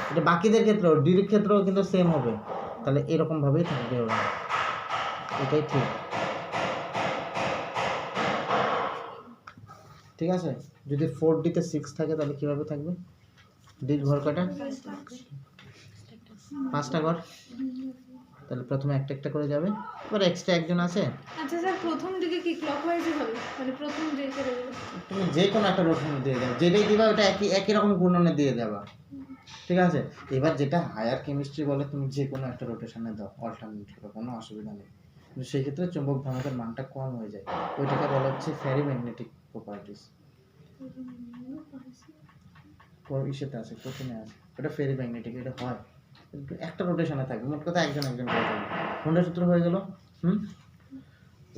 এটা বাকিদের ক্ষেত্রেও ডির ক্ষেত্রেও কিন্তু সেম হবে, তাহলে এরকম ভাবেই থাকবে ওরা, এটাই ঠিক, ঠিক আছে? যদি 4d-তে 6 থাকে তাহলে কিভাবে থাকবে? ডির ঘর কয়টা? 5টা ঘর, তাহলে প্রথমে একটা একটা করে যাবে, এবার এক্সট্রা একজন আছে, আচ্ছা স্যার প্রথম দিকে কি ক্লকওয়াইজে হবে, মানে প্রথম যে করে দেবে? তুমি যে কোনো একটা রোটেশন দিয়ে দেবে, যেটাই দিবা ওটা একই একই রকম ঘূর্ণনে দিয়ে দেবা, ঠিক আছে? এবার যেটা হায়ার কেমিস্ট্রি বলে তুমি যে কোনো একটা রোটেশনে দাও, অল্টারনেট করো, কোনো অসুবিধা নেই, কিন্তু সেই ক্ষেত্রে চুম্বক ভ্রামকের মানটা কম হয়ে যায়, ওইটাকে বলা হচ্ছে ফেরিম্যাগনেটিক প্রপার্টিস। ইসেতে আছে, কোথায় আছে ওটা ফেরিম্যাগনেটিক, এটা হয় কিন্তু একটা রোটেশনে থাকবে, মোট কথা একজন একজন করে থাকবে। কোনটা সূত্র হয়ে গেল?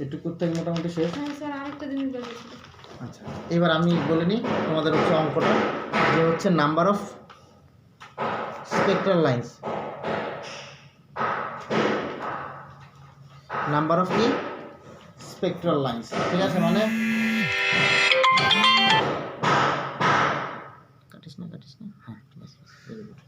এটুকু থেকে মোটামুটি শেষ। হ্যাঁ স্যার আরেকটা জিনিস বলতে ছিল। আচ্ছা, এবার আমি বলে নিই তোমাদের হচ্ছে অঙ্কটা, যে হচ্ছে number of spectral lines, number of কি স্পেকট্রাল লাইন্স, ঠিক আছে? মানে কাটিস না, হ্যাঁ ঠিক আছে, very good.